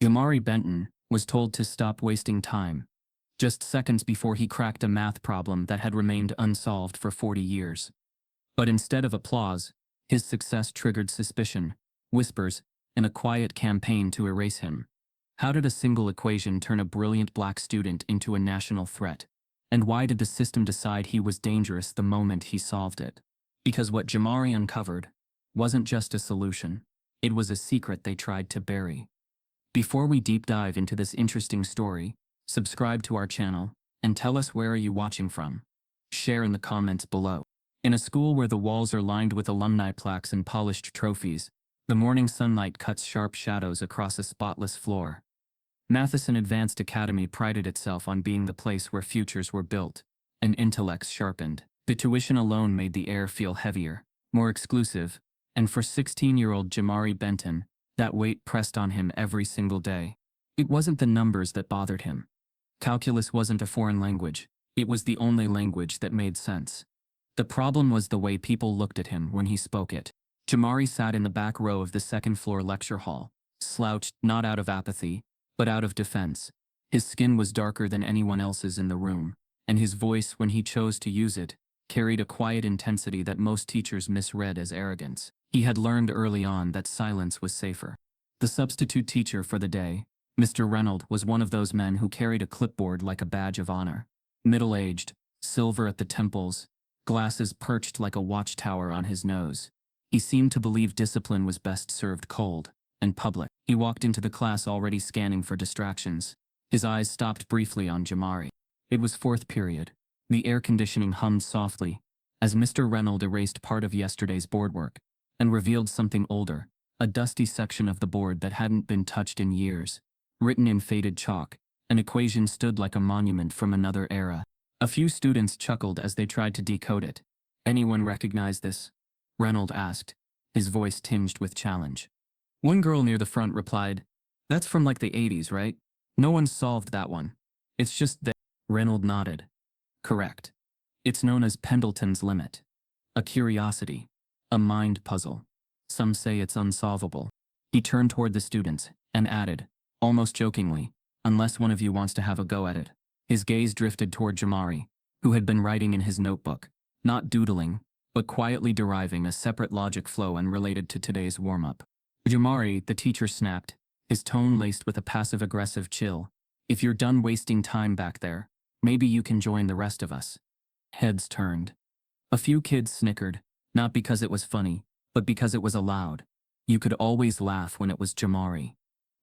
Jamari Benton was told to stop wasting time, just seconds before he cracked a math problem that had remained unsolved for 40 years. But instead of applause, his success triggered suspicion, whispers, and a quiet campaign to erase him. How did a single equation turn a brilliant black student into a national threat? And why did the system decide he was dangerous the moment he solved it? Because what Jamari uncovered wasn't just a solution, it was a secret they tried to bury. Before we deep dive into this interesting story, subscribe to our channel and tell us where are you watching from. Share in the comments below. In a school where the walls are lined with alumni plaques and polished trophies, the morning sunlight cuts sharp shadows across a spotless floor. Matheson Advanced Academy prided itself on being the place where futures were built and intellects sharpened. The tuition alone made the air feel heavier, more exclusive, and for 16-year-old Jamari Benton, that weight pressed on him every single day. It wasn't the numbers that bothered him. Calculus wasn't a foreign language, it was the only language that made sense. The problem was the way people looked at him when he spoke it. Jamari sat in the back row of the second-floor lecture hall, slouched not out of apathy, but out of defense. His skin was darker than anyone else's in the room, and his voice, when he chose to use it, carried a quiet intensity that most teachers misread as arrogance. He had learned early on that silence was safer. The substitute teacher for the day, Mr. Reynolds, was one of those men who carried a clipboard like a badge of honor. Middle-aged, silver at the temples, glasses perched like a watchtower on his nose. He seemed to believe discipline was best served cold and public. He walked into the class already scanning for distractions. His eyes stopped briefly on Jamari. It was fourth period. The air conditioning hummed softly as Mr. Reynolds erased part of yesterday's board work and revealed something older, a dusty section of the board that hadn't been touched in years. Written in faded chalk, an equation stood like a monument from another era. A few students chuckled as they tried to decode it. "Anyone recognize this?" Reynolds asked, his voice tinged with challenge. One girl near the front replied, "That's from like the 80s, right? No one solved that one. It's just that." Reynolds nodded. "Correct. It's known as Pendleton's limit. A curiosity. A mind puzzle. Some say it's unsolvable." He turned toward the students and added, almost jokingly, "Unless one of you wants to have a go at it." His gaze drifted toward Jamari, who had been writing in his notebook, not doodling, but quietly deriving a separate logic flow unrelated to today's warm-up. "Jamari," the teacher snapped, his tone laced with a passive-aggressive chill, "if you're done wasting time back there, maybe you can join the rest of us." Heads turned. A few kids snickered, not because it was funny, but because it was allowed. You could always laugh when it was Jamari.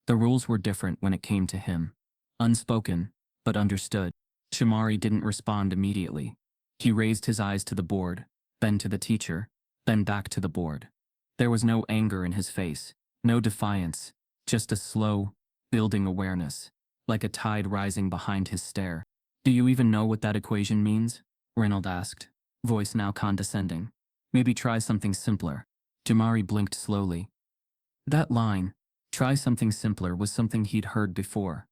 The rules were different when it came to him. Unspoken, but understood. Jamari didn't respond immediately. He raised his eyes to the board, then to the teacher, then back to the board. There was no anger in his face, no defiance, just a slow, building awareness, like a tide rising behind his stare. "Do you even know what that equation means?" Reynolds asked, voice now condescending. "Maybe try something simpler." Jamari blinked slowly. That line, "try something simpler," was something he'd heard before.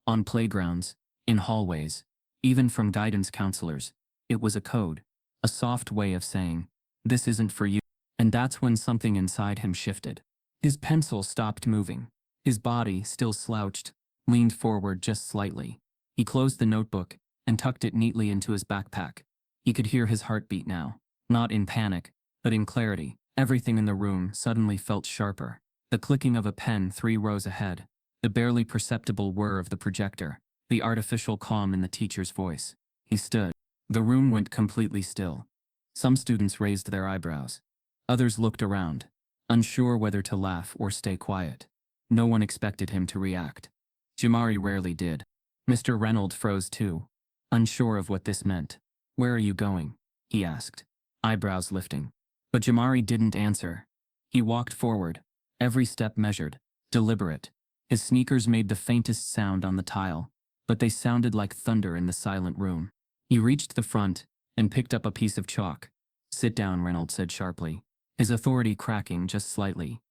On playgrounds, in hallways, even from guidance counselors. It was a code, a soft way of saying, "This isn't for you." And that's when something inside him shifted. His pencil stopped moving. His body, still slouched, leaned forward just slightly. He closed the notebook and tucked it neatly into his backpack. He could hear his heartbeat now, not in panic, but in clarity. Everything in the room suddenly felt sharper. The clicking of a pen 3 rows ahead, the barely perceptible whir of the projector, the artificial calm in the teacher's voice. He stood. The room went completely still. Some students raised their eyebrows. Others looked around, unsure whether to laugh or stay quiet. No one expected him to react. Jamari rarely did. Mr. Reynolds froze too, unsure of what this meant. "Where are you going?" he asked, eyebrows lifting. But Jamari didn't answer. He walked forward, every step measured, deliberate. His sneakers made the faintest sound on the tile, but they sounded like thunder in the silent room. He reached the front and picked up a piece of chalk. "Sit down," Reynolds said sharply, his authority cracking just slightly.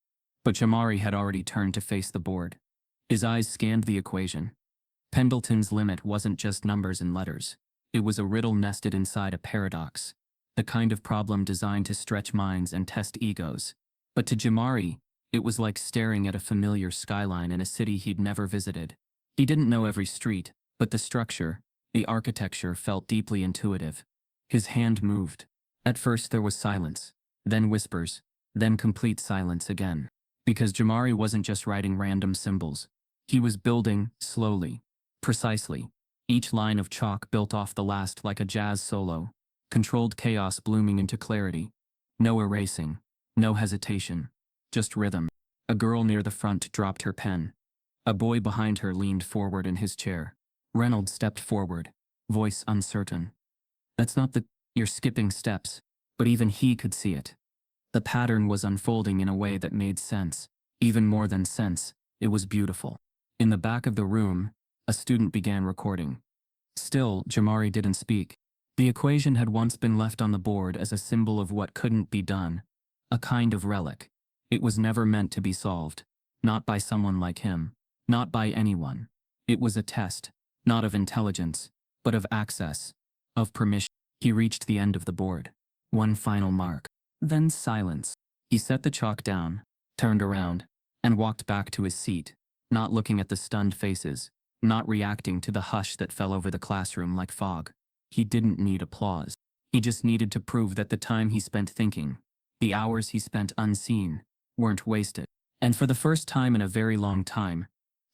But Jamari had already turned to face the board. His eyes scanned the equation. Pendleton's limit wasn't just numbers and letters. It was a riddle nested inside a paradox, the kind of problem designed to stretch minds and test egos. But to Jamari, It was like staring at a familiar skyline in a city he'd never visited. He didn't know every street, but the structure, the architecture felt deeply intuitive. His hand moved. At first there was silence, then whispers, then complete silence again. Because Jamari wasn't just writing random symbols. He was building, slowly, precisely. Each line of chalk built off the last like a jazz solo. Controlled chaos blooming into clarity. No erasing. No hesitation. Just rhythm. A girl near the front dropped her pen. A boy behind her leaned forward in his chair. Reynolds stepped forward, voice uncertain. That's not the... You're skipping steps. But even he could see it. The pattern was unfolding in a way that made sense. Even more than sense, it was beautiful. In the back of the room, a student began recording. Still, Jamari didn't speak. The equation had once been left on the board as a symbol of what couldn't be done. A kind of relic. It was never meant to be solved. Not by someone like him. Not by anyone. It was a test, not of intelligence, but of access, of permission. He reached the end of the board. One final mark. Then silence. He set the chalk down, turned around, and walked back to his seat, not looking at the stunned faces, not reacting to the hush that fell over the classroom like fog. He didn't need applause. He just needed to prove that the time he spent thinking, the hours he spent unseen, weren't wasted. And for the first time in a very long time,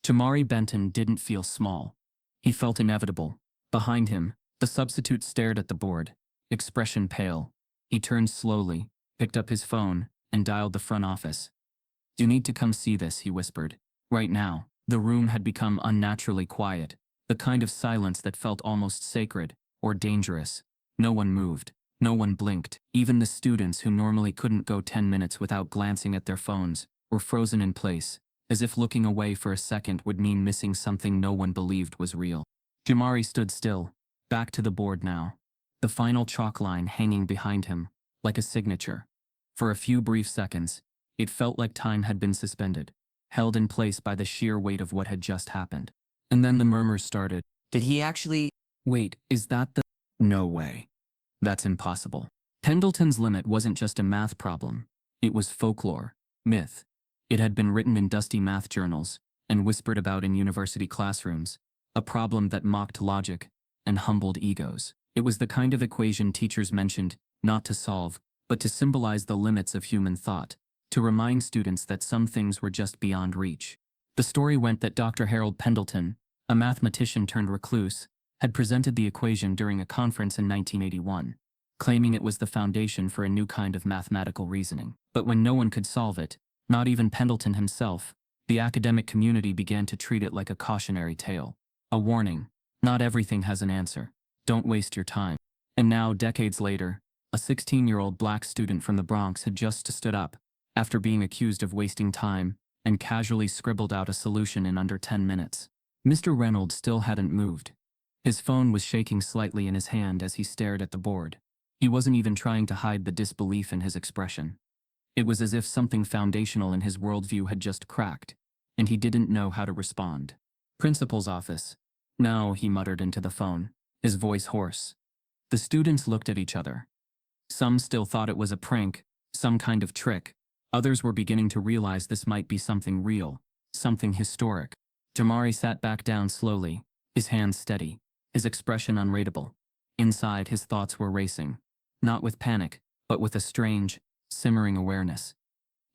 Jamari Benton didn't feel small. He felt inevitable. Behind him, the substitute stared at the board, expression pale. He turned slowly, picked up his phone, and dialed the front office. "You need to come see this," he whispered. Right now, the room had become unnaturally quiet, the kind of silence that felt almost sacred, or dangerous. No one moved. No one blinked. Even the students who normally couldn't go 10 minutes without glancing at their phones were frozen in place, as if looking away for a second would mean missing something no one believed was real. Jamari stood still, back to the board now. The final chalk line hanging behind him, like a signature. For a few brief seconds, it felt like time had been suspended, held in place by the sheer weight of what had just happened. And then the murmurs started. Did he actually? Wait, is that the... No way. That's impossible. Pendleton's limit wasn't just a math problem. It was folklore, myth. It had been written in dusty math journals and whispered about in university classrooms, a problem that mocked logic and humbled egos. It was the kind of equation teachers mentioned, not to solve, but to symbolize the limits of human thought, to remind students that some things were just beyond reach. The story went that Dr. Harold Pendleton, a mathematician turned recluse, had presented the equation during a conference in 1981, claiming it was the foundation for a new kind of mathematical reasoning. But when no one could solve it, not even Pendleton himself, the academic community began to treat it like a cautionary tale. A warning. Not everything has an answer. Don't waste your time. And now, decades later, a 16-year-old black student from the Bronx had just stood up, after being accused of wasting time, and casually scribbled out a solution in under 10 minutes. Mr. Reynolds still hadn't moved. His phone was shaking slightly in his hand as he stared at the board. He wasn't even trying to hide the disbelief in his expression. It was as if something foundational in his worldview had just cracked, and he didn't know how to respond. "Principal's office." "No," he muttered into the phone, his voice hoarse. The students looked at each other. Some still thought it was a prank, some kind of trick. Others were beginning to realize this might be something real, something historic. Jamari sat back down slowly, his hands steady, his expression unreadable. Inside, his thoughts were racing, not with panic, but with a strange, simmering awareness.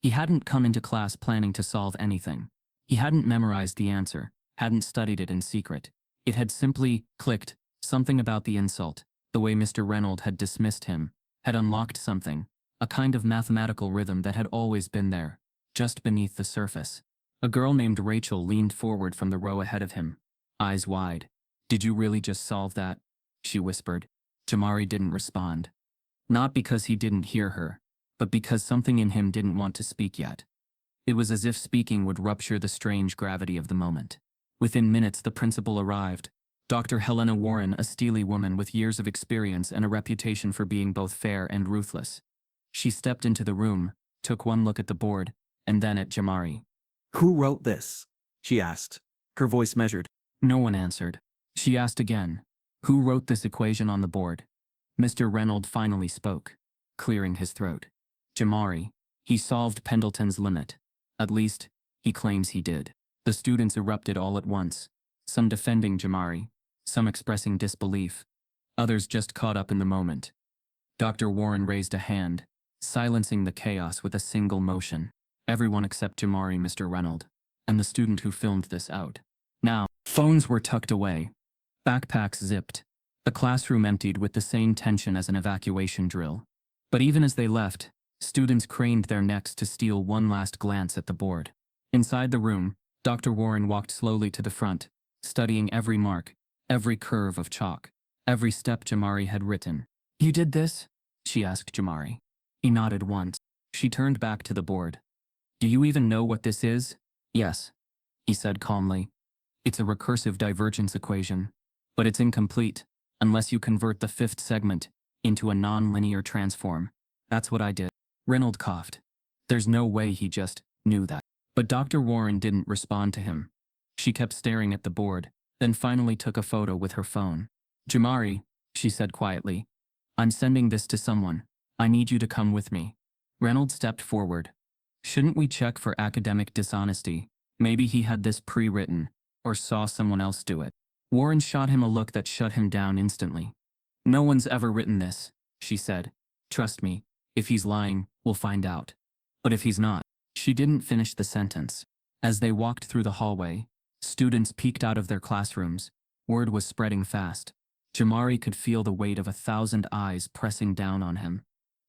He hadn't come into class planning to solve anything. He hadn't memorized the answer, hadn't studied it in secret. It had simply clicked. Something about the insult, the way Mr. Reynolds had dismissed him, had unlocked something, a kind of mathematical rhythm that had always been there, just beneath the surface. A girl named Rachel leaned forward from the row ahead of him, eyes wide. "Did you really just solve that?" she whispered. Jamari didn't respond. Not because he didn't hear her, but because something in him didn't want to speak yet. It was as if speaking would rupture the strange gravity of the moment. Within minutes, the principal arrived. Dr. Helena Warren, a steely woman with years of experience and a reputation for being both fair and ruthless. She stepped into the room, took one look at the board, and then at Jamari. "Who wrote this?" she asked, her voice measured. No one answered. She asked again, "Who wrote this equation on the board?" Mr. Reynolds finally spoke, clearing his throat. "Jamari. He solved Pendleton's limit. At least, he claims he did. The students erupted all at once, some defending Jamari, some expressing disbelief, others just caught up in the moment. Dr. Warren raised a hand, silencing the chaos with a single motion. Everyone except Jamari, Mr. Reynolds, and the student who filmed this out. Now, phones were tucked away, backpacks zipped, the classroom emptied with the same tension as an evacuation drill. But even as they left, students craned their necks to steal one last glance at the board. Inside the room, Dr. Warren walked slowly to the front, studying every mark, every curve of chalk, every step Jamari had written. "You did this?" she asked Jamari. He nodded once. She turned back to the board. "Do you even know what this is?" "Yes," he said calmly. "It's a recursive divergence equation, but it's incomplete unless you convert the fifth segment into a non-linear transform. That's what I did." Reynolds coughed. There's no way he just knew that. But Dr. Warren didn't respond to him. She kept staring at the board, then finally took a photo with her phone. "Jamari," she said quietly, "I'm sending this to someone. I need you to come with me." Reynolds stepped forward. Shouldn't we check for academic dishonesty? Maybe he had this pre-written, or saw someone else do it. Warren shot him a look that shut him down instantly. "No one's ever written this," she said. "Trust me, if he's lying, we'll find out. But if he's not." She didn't finish the sentence. As they walked through the hallway, students peeked out of their classrooms. Word was spreading fast. Jamari could feel the weight of 1,000 eyes pressing down on him.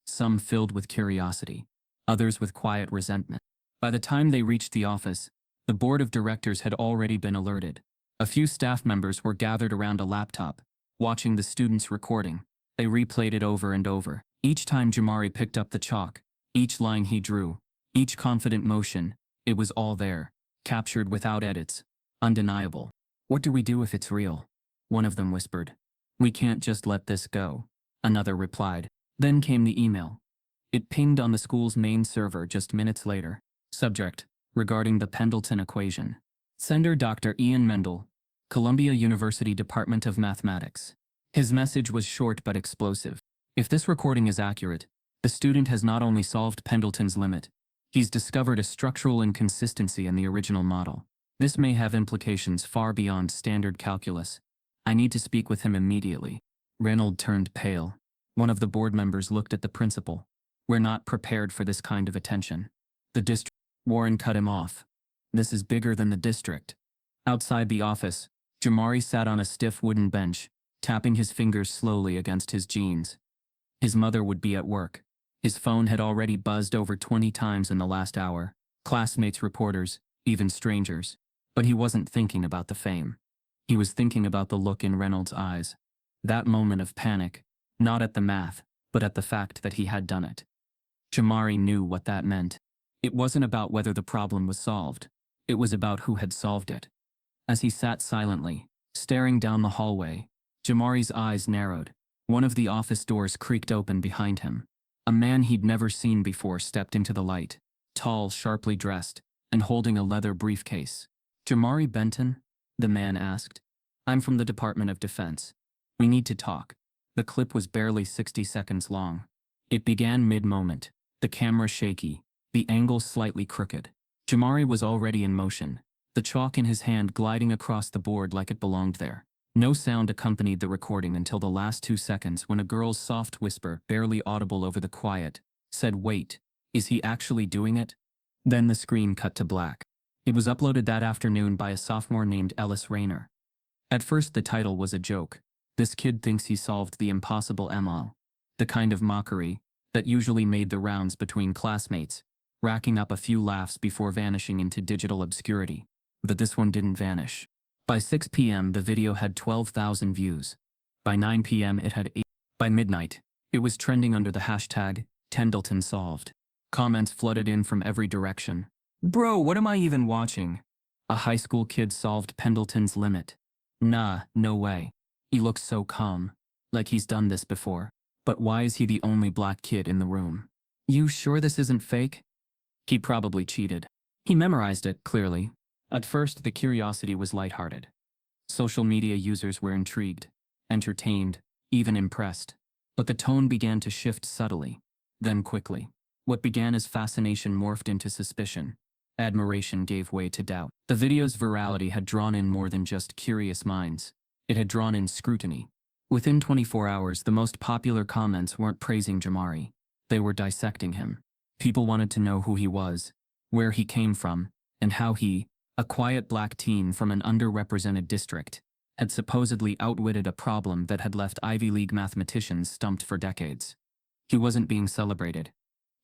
Some filled with curiosity, others with quiet resentment. By the time they reached the office, the board of directors had already been alerted. A few staff members were gathered around a laptop, watching the students' recording. They replayed it over and over. Each time Jamari picked up the chalk, each line he drew, each confident motion, it was all there, captured without edits, undeniable. "What do we do if it's real?" one of them whispered. "We can't just let this go," another replied. Then came the email. It pinged on the school's main server just minutes later. Subject: regarding the Pendleton equation. Sender: Dr. Ian Mendel, Columbia University Department of Mathematics. His message was short but explosive. If this recording is accurate, the student has not only solved Pendleton's limit, he's discovered a structural inconsistency in the original model. This may have implications far beyond standard calculus. I need to speak with him immediately. Reynolds turned pale. One of the board members looked at the principal. "We're not prepared for this kind of attention." "The district..." Warren cut him off. "This is bigger than the district." Outside the office, Jamari sat on a stiff wooden bench, tapping his fingers slowly against his jeans. His mother would be at work. His phone had already buzzed over 20 times in the last hour. Classmates, reporters, even strangers. But he wasn't thinking about the fame. He was thinking about the look in Reynolds' eyes. That moment of panic, not at the math, but at the fact that he had done it. Jamari knew what that meant. It wasn't about whether the problem was solved. It was about who had solved it. As he sat silently, staring down the hallway, Jamari's eyes narrowed. One of the office doors creaked open behind him. A man he'd never seen before stepped into the light, tall, sharply dressed, and holding a leather briefcase. "Jamari Benton?" the man asked. "I'm from the Department of Defense. We need to talk." The clip was barely 60 seconds long. It began mid-moment, the camera shaky, the angle slightly crooked. Jamari was already in motion, the chalk in his hand gliding across the board like it belonged there. No sound accompanied the recording until the last 2 seconds, when a girl's soft whisper, barely audible over the quiet, said, "Wait, is he actually doing it?" Then the screen cut to black. It was uploaded that afternoon by a sophomore named Ellis Rayner. At first the title was a joke. "This kid thinks he solved the impossible ML." The kind of mockery that usually made the rounds between classmates, racking up a few laughs before vanishing into digital obscurity. But this one didn't vanish. By 6 p.m. the video had 12,000 views. By 9 p.m. it had 8. By midnight, it was trending under the hashtag Pendleton Solved. Comments flooded in from every direction. "Bro, what am I even watching? A high school kid solved Pendleton's limit. Nah, no way. He looks so calm, like he's done this before. But why is he the only black kid in the room? You sure this isn't fake?" He probably cheated. He memorized it, clearly. At first, the curiosity was lighthearted. Social media users were intrigued, entertained, even impressed. But the tone began to shift subtly, then quickly. What began as fascination morphed into suspicion. admiration gave way to doubt. The video's virality had drawn in more than just curious minds. It had drawn in scrutiny. Within 24 hours, the most popular comments weren't praising Jamari. They were dissecting him. People wanted to know who he was, where he came from, and how he, a quiet black teen from an underrepresented district, had supposedly outwitted a problem that had left Ivy League mathematicians stumped for decades. He wasn't being celebrated.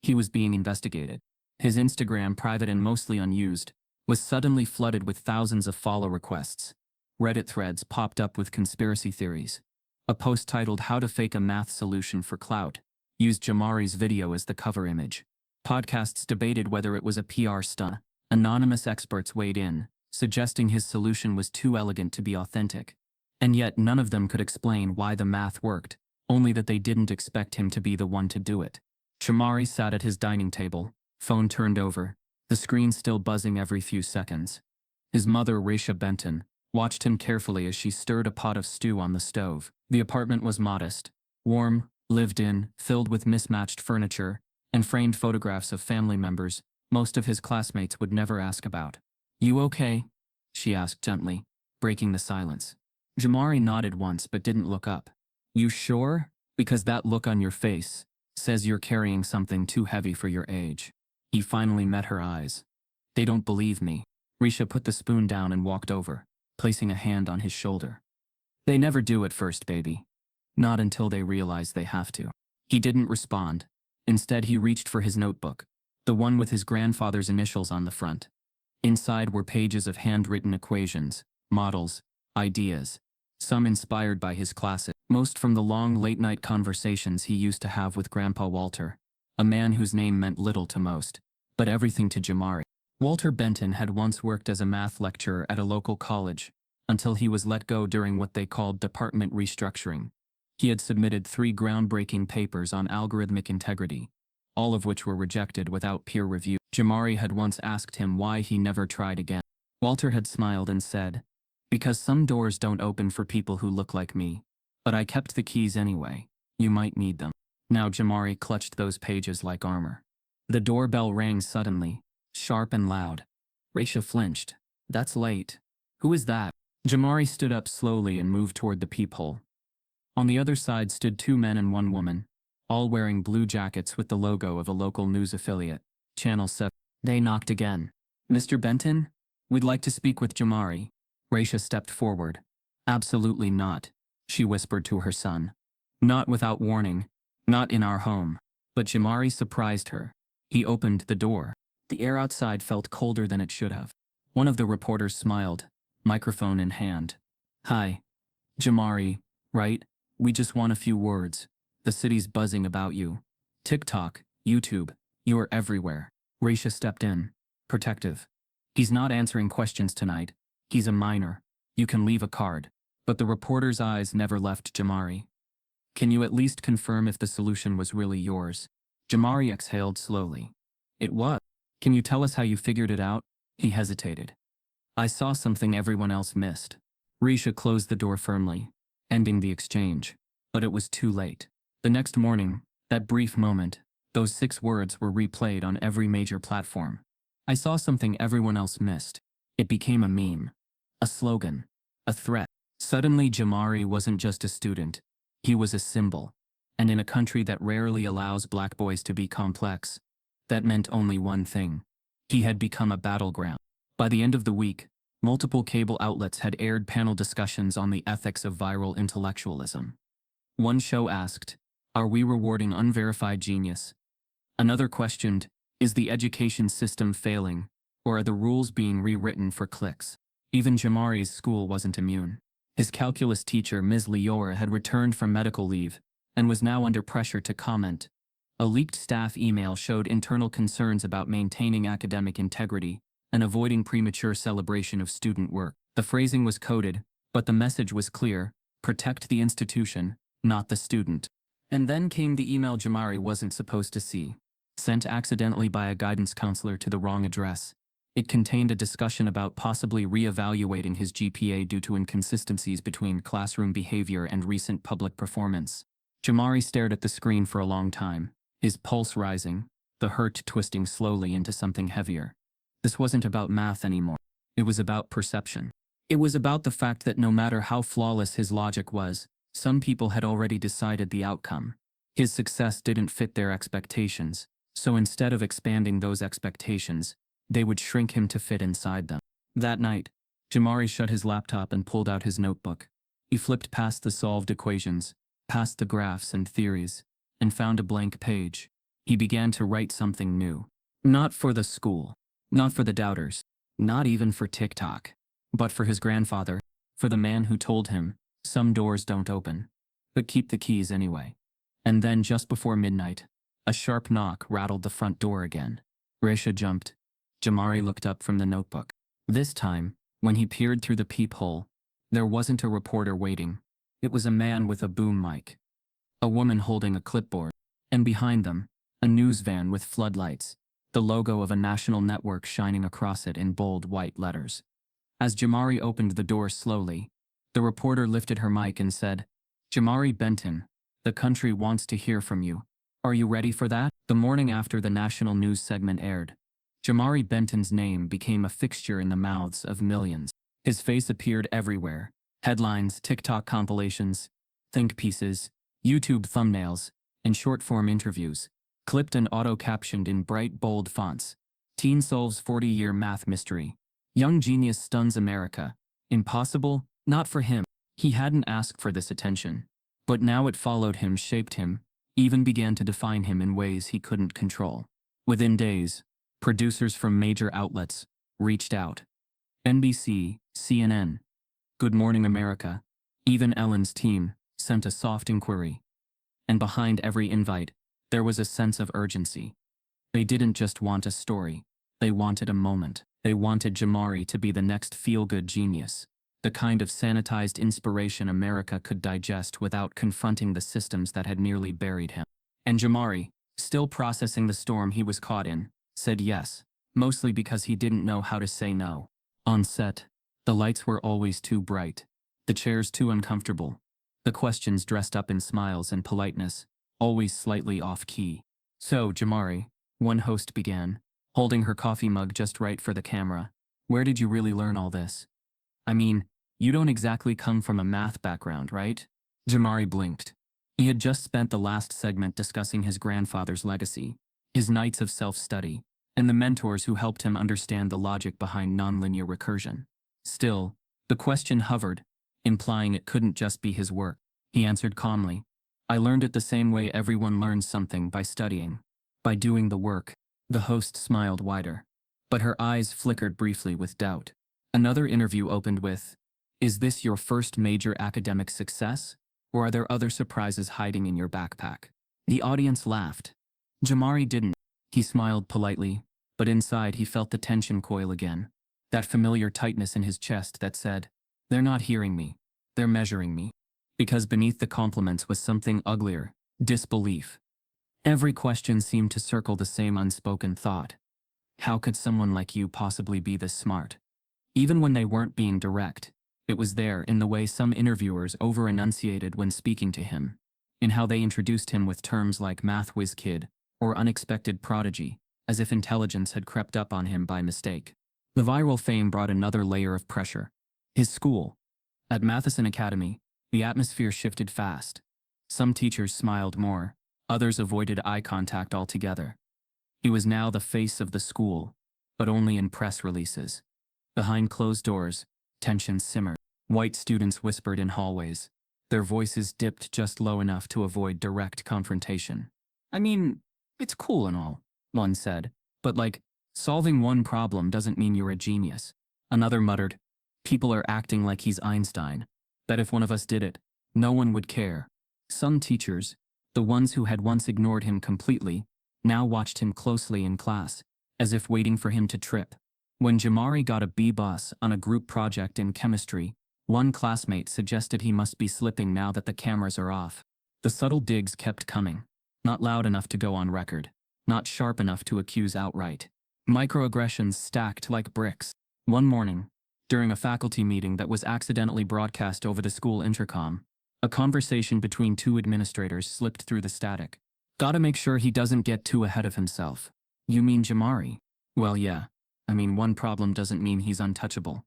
He was being investigated. His Instagram, private and mostly unused, was suddenly flooded with thousands of follow requests. Reddit threads popped up with conspiracy theories. A post titled "How to Fake a Math Solution for Clout" used Jamari's video as the cover image. Podcasts debated whether it was a PR stunt. Anonymous experts weighed in, suggesting his solution was too elegant to be authentic. And yet none of them could explain why the math worked, only that they didn't expect him to be the one to do it. Jamari sat at his dining table, phone turned over, the screen still buzzing every few seconds. His mother, Raisha Benton, watched him carefully as she stirred a pot of stew on the stove. The apartment was modest, warm, lived in, filled with mismatched furniture, and framed photographs of family members most of his classmates would never ask about. "You okay?" she asked gently, breaking the silence. Jamari nodded once but didn't look up. "You sure? Because that look on your face says you're carrying something too heavy for your age." He finally met her eyes. "They don't believe me." Risha put the spoon down and walked over, placing a hand on his shoulder. "They never do at first, baby. Not until they realize they have to." He didn't respond. Instead, he reached for his notebook, the one with his grandfather's initials on the front. Inside were pages of handwritten equations, models, ideas, some inspired by his classes, most from the long late-night conversations he used to have with Grandpa Walter, a man whose name meant little to most, but everything to Jamari. Walter Benton had once worked as a math lecturer at a local college, until he was let go during what they called department restructuring. He had submitted 3 groundbreaking papers on algorithmic integrity, all of which were rejected without peer review. Jamari had once asked him why he never tried again. Walter had smiled and said, "Because some doors don't open for people who look like me. But I kept the keys anyway. You might need them." Now Jamari clutched those pages like armor. The doorbell rang suddenly, sharp and loud. Raisha flinched. "That's late. Who is that?" Jamari stood up slowly and moved toward the peephole. On the other side stood 2 men and 1 woman, all wearing blue jackets with the logo of a local news affiliate, Channel 7. They knocked again. "Mr. Benton? We'd like to speak with Jamari." Raisha stepped forward. "Absolutely not," she whispered to her son. "Not without warning. Not in our home." But Jamari surprised her. He opened the door. The air outside felt colder than it should have. One of the reporters smiled, microphone in hand. "Hi. Jamari, right? We just want a few words. The city's buzzing about you. TikTok, YouTube, you're everywhere." Raisha stepped in, protective. "He's not answering questions tonight. He's a minor. You can leave a card." But the reporter's eyes never left Jamari. "Can you at least confirm if the solution was really yours?" Jamari exhaled slowly. "It was." "Can you tell us how you figured it out?" He hesitated. "I saw something everyone else missed." Risha closed the door firmly, ending the exchange. But it was too late. The next morning, that brief moment, those 6 words were replayed on every major platform. "I saw something everyone else missed." It became a meme, a slogan, a threat. Suddenly Jamari wasn't just a student. He was a symbol. And in a country that rarely allows black boys to be complex, that meant only one thing. He had become a battleground. By the end of the week, multiple cable outlets had aired panel discussions on the ethics of viral intellectualism. One show asked, "Are we rewarding unverified genius?" Another questioned, "Is the education system failing, or are the rules being rewritten for clicks?" Even Jamari's school wasn't immune. His calculus teacher, Ms. Leora, had returned from medical leave and was now under pressure to comment. A leaked staff email showed internal concerns about maintaining academic integrity and avoiding premature celebration of student work. The phrasing was coded, but the message was clear: protect the institution, not the student. And then came the email Jamari wasn't supposed to see, sent accidentally by a guidance counselor to the wrong address. It contained a discussion about possibly re-evaluating his GPA due to inconsistencies between classroom behavior and recent public performance. Jamari stared at the screen for a long time, his pulse rising, the hurt twisting slowly into something heavier. This wasn't about math anymore. It was about perception. It was about the fact that no matter how flawless his logic was, some people had already decided the outcome. His success didn't fit their expectations, so instead of expanding those expectations, they would shrink him to fit inside them. That night, Jamari shut his laptop and pulled out his notebook. He flipped past the solved equations, past the graphs and theories, and found a blank page. He began to write something new. Not for the school, not for the doubters, not even for TikTok, but for his grandfather, for the man who told him, some doors don't open, but keep the keys anyway. And then just before midnight, a sharp knock rattled the front door again. Risha jumped. Jamari looked up from the notebook. This time, when he peered through the peephole, there wasn't a reporter waiting. It was a man with a boom mic, a woman holding a clipboard, and behind them, a news van with floodlights, the logo of a national network shining across it in bold white letters. As Jamari opened the door slowly, the reporter lifted her mic and said, "Jamari Benton, the country wants to hear from you. Are you ready for that?" The morning after the national news segment aired, Jamari Benton's name became a fixture in the mouths of millions. His face appeared everywhere. Headlines, TikTok compilations, think pieces, YouTube thumbnails, and short-form interviews, clipped and auto-captioned in bright, bold fonts. Teen solves 40-year math mystery. Young genius stuns America. Impossible? Not for him. He hadn't asked for this attention. But now it followed him, shaped him, even began to define him in ways he couldn't control. Within days, producers from major outlets reached out. NBC, CNN, Good Morning America, even Ellen's team sent a soft inquiry. And behind every invite, there was a sense of urgency. They didn't just want a story. They wanted a moment. They wanted Jamari to be the next feel-good genius, the kind of sanitized inspiration America could digest without confronting the systems that had nearly buried him. And Jamari, still processing the storm he was caught in, said yes, mostly because he didn't know how to say no. On set, the lights were always too bright, the chairs too uncomfortable, the questions dressed up in smiles and politeness, always slightly off-key. "So, Jamari," one host began, holding her coffee mug just right for the camera, "where did you really learn all this? I mean, you don't exactly come from a math background, right?" Jamari blinked. He had just spent the last segment discussing his grandfather's legacy, his nights of self-study, and the mentors who helped him understand the logic behind nonlinear recursion. Still, the question hovered, implying it couldn't just be his work. He answered calmly, "I learned it the same way everyone learns something, by studying, by doing the work." The host smiled wider, but her eyes flickered briefly with doubt. Another interview opened with, "Is this your first major academic success, or are there other surprises hiding in your backpack?" The audience laughed. Jamari didn't. He smiled politely, but inside he felt the tension coil again, that familiar tightness in his chest that said, "They're not hearing me, they're measuring me." Because beneath the compliments was something uglier, disbelief. Every question seemed to circle the same unspoken thought. How could someone like you possibly be this smart? Even when they weren't being direct, it was there in the way some interviewers over-enunciated when speaking to him, in how they introduced him with terms like math whiz kid or unexpected prodigy, as if intelligence had crept up on him by mistake. The viral fame brought another layer of pressure. His school. At Matheson Academy, the atmosphere shifted fast. Some teachers smiled more, others avoided eye contact altogether. He was now the face of the school, but only in press releases. Behind closed doors, tension simmered. White students whispered in hallways. Their voices dipped just low enough to avoid direct confrontation. "I mean, it's cool and all," one said, "but like, solving one problem doesn't mean you're a genius." Another muttered, "People are acting like he's Einstein, that if one of us did it, no one would care." Some teachers, the ones who had once ignored him completely, now watched him closely in class, as if waiting for him to trip. When Jamari got a B+ on a group project in chemistry, one classmate suggested he must be slipping now that the cameras are off. The subtle digs kept coming, not loud enough to go on record, not sharp enough to accuse outright. Microaggressions stacked like bricks. One morning, during a faculty meeting that was accidentally broadcast over the school intercom, a conversation between two administrators slipped through the static. "Gotta make sure he doesn't get too ahead of himself." "You mean Jamari?" "Well, yeah. I mean, one problem doesn't mean he's untouchable.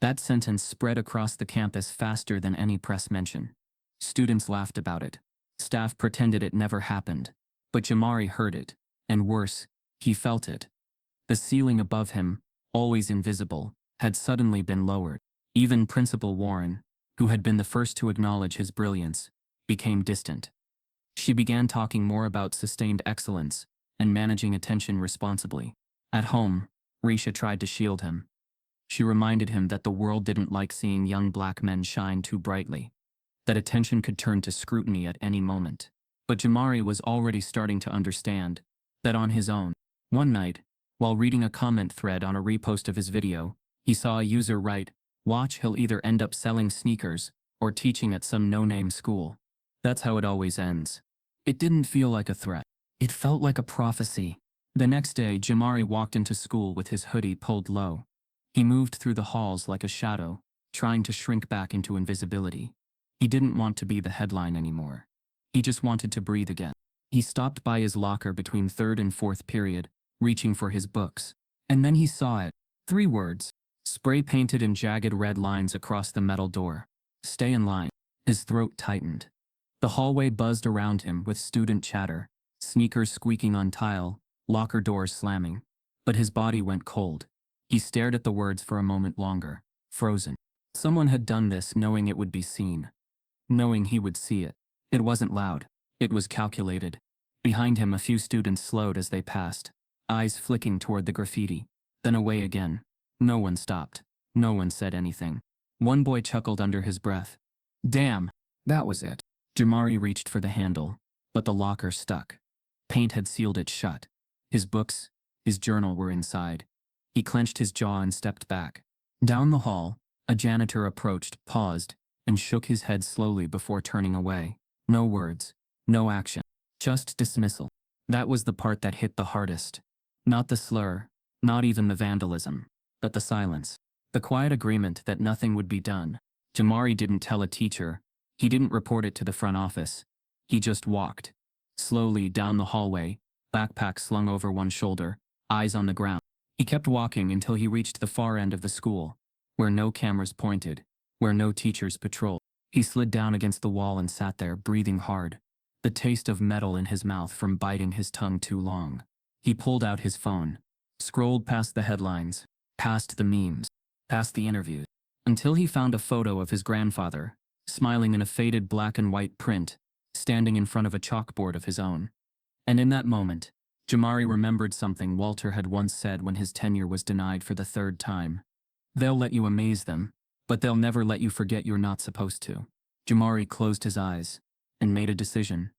That sentence spread across the campus faster than any press mention. Students laughed about it. Staff pretended it never happened. But Jamari heard it. And worse, he felt it. The ceiling above him, always invisible, had suddenly been lowered. Even Principal Warren, who had been the first to acknowledge his brilliance, became distant. She began talking more about sustained excellence and managing attention responsibly. At home, Risha tried to shield him. She reminded him that the world didn't like seeing young black men shine too brightly, that attention could turn to scrutiny at any moment. But Jamari was already starting to understand that on his own. One night, while reading a comment thread on a repost of his video, he saw a user write, "Watch, he'll either end up selling sneakers or teaching at some no-name school." That's how it always ends. It didn't feel like a threat. It felt like a prophecy. The next day, Jamari walked into school with his hoodie pulled low. He moved through the halls like a shadow, trying to shrink back into invisibility. He didn't want to be the headline anymore. He just wanted to breathe again. He stopped by his locker between third and fourth period, reaching for his books. And then he saw it. 3 words, spray-painted in jagged red lines across the metal door. "Stay in line." His throat tightened. The hallway buzzed around him with student chatter, sneakers squeaking on tile, locker doors slamming. But his body went cold. He stared at the words for a moment longer, frozen. Someone had done this knowing it would be seen. Knowing he would see it. It wasn't loud. It was calculated. Behind him, a few students slowed as they passed, eyes flicking toward the graffiti, then away again. No one stopped. No one said anything. One boy chuckled under his breath. "Damn, that was it." Jamari reached for the handle, but the locker stuck. Paint had sealed it shut. His books, his journal were inside. He clenched his jaw and stepped back. Down the hall, a janitor approached, paused, and shook his head slowly before turning away. No words, no action, just dismissal. That was the part that hit the hardest. Not the slur, not even the vandalism, but the silence. The quiet agreement that nothing would be done. Jamari didn't tell a teacher. He didn't report it to the front office. He just walked. Slowly down the hallway, backpack slung over one shoulder, eyes on the ground. He kept walking until he reached the far end of the school, where no cameras pointed, where no teachers patrolled. He slid down against the wall and sat there, breathing hard, the taste of metal in his mouth from biting his tongue too long. He pulled out his phone, scrolled past the headlines, past the memes, past the interviews, until he found a photo of his grandfather, smiling in a faded black and white print, standing in front of a chalkboard of his own. And in that moment, Jamari remembered something Walter had once said when his tenure was denied for the 3rd time. "They'll let you amaze them, but they'll never let you forget you're not supposed to." Jamari closed his eyes and made a decision.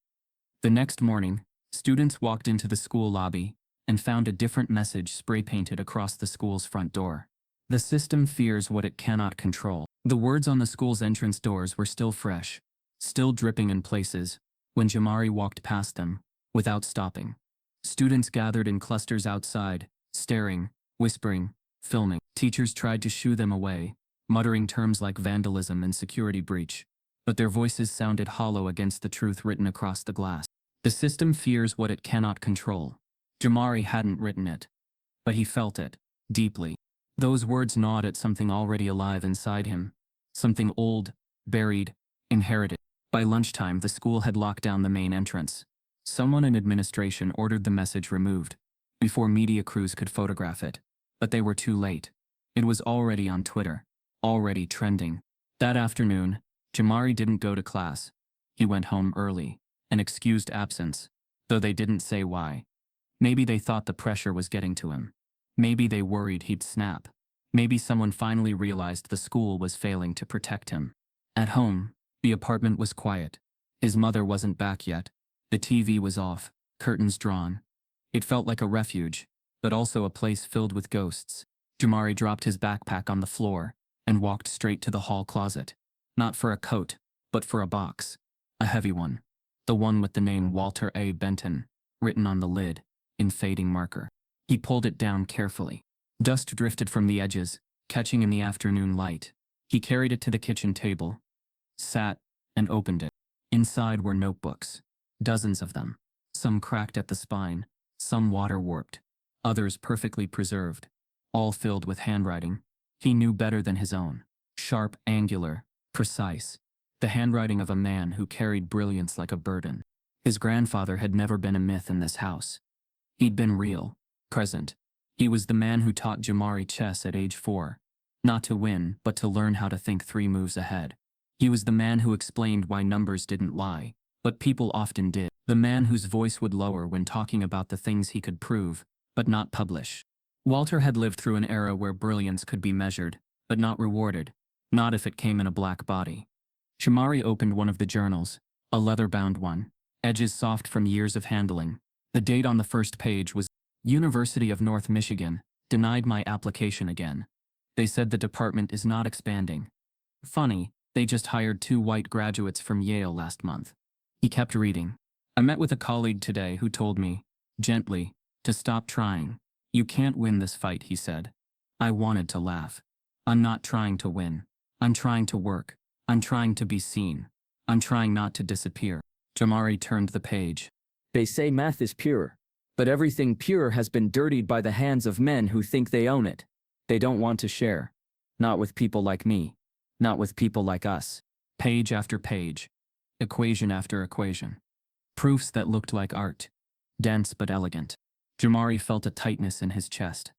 The next morning, students walked into the school lobby and found a different message spray-painted across the school's front door. "The system fears what it cannot control." The words on the school's entrance doors were still fresh, still dripping in places, when Jamari walked past them, without stopping. Students gathered in clusters outside, staring, whispering, filming. Teachers tried to shoo them away, muttering terms like vandalism and security breach, but their voices sounded hollow against the truth written across the glass. The system fears what it cannot control. Jamari hadn't written it, but he felt it, deeply. Those words gnawed at something already alive inside him, something old, buried, inherited. By lunchtime, the school had locked down the main entrance. Someone in administration ordered the message removed, before media crews could photograph it. But they were too late. It was already on Twitter, already trending. That afternoon, Jamari didn't go to class. He went home early, an excused absence, though they didn't say why. Maybe they thought the pressure was getting to him. Maybe they worried he'd snap. Maybe someone finally realized the school was failing to protect him. At home, the apartment was quiet. His mother wasn't back yet. The TV was off, curtains drawn. It felt like a refuge, but also a place filled with ghosts. Jamari dropped his backpack on the floor and walked straight to the hall closet. Not for a coat, but for a box. A heavy one. The one with the name Walter A. Benton, written on the lid, in fading marker. He pulled it down carefully. Dust drifted from the edges, catching in the afternoon light. He carried it to the kitchen table, sat, and opened it. Inside were notebooks. Dozens of them. Some cracked at the spine, some water-warped, others perfectly preserved. all filled with handwriting he knew better than his own. Sharp, angular, precise. The handwriting of a man who carried brilliance like a burden. His grandfather had never been a myth in this house. He'd been real, present. He was the man who taught Jamari chess at age 4. Not to win, but to learn how to think 3 moves ahead. He was the man who explained why numbers didn't lie, but people often did. The man whose voice would lower when talking about the things he could prove, but not publish. Walter had lived through an era where brilliance could be measured, but not rewarded, not if it came in a black body. Jamari opened one of the journals, a leather-bound one, edges soft from years of handling. The date on the first page was University of North Michigan, denied my application again. They said the department is not expanding. Funny, they just hired 2 white graduates from Yale last month. He kept reading. I met with a colleague today who told me, gently, to stop trying. You can't win this fight, he said. I wanted to laugh. I'm not trying to win. I'm trying to work. I'm trying to be seen. I'm trying not to disappear. Jamari turned the page. They say math is pure, but everything pure has been dirtied by the hands of men who think they own it. They don't want to share. Not with people like me. Not with people like us. Page after page. Equation after equation. Proofs that looked like art. Dense but elegant. Jamari felt a tightness in his chest.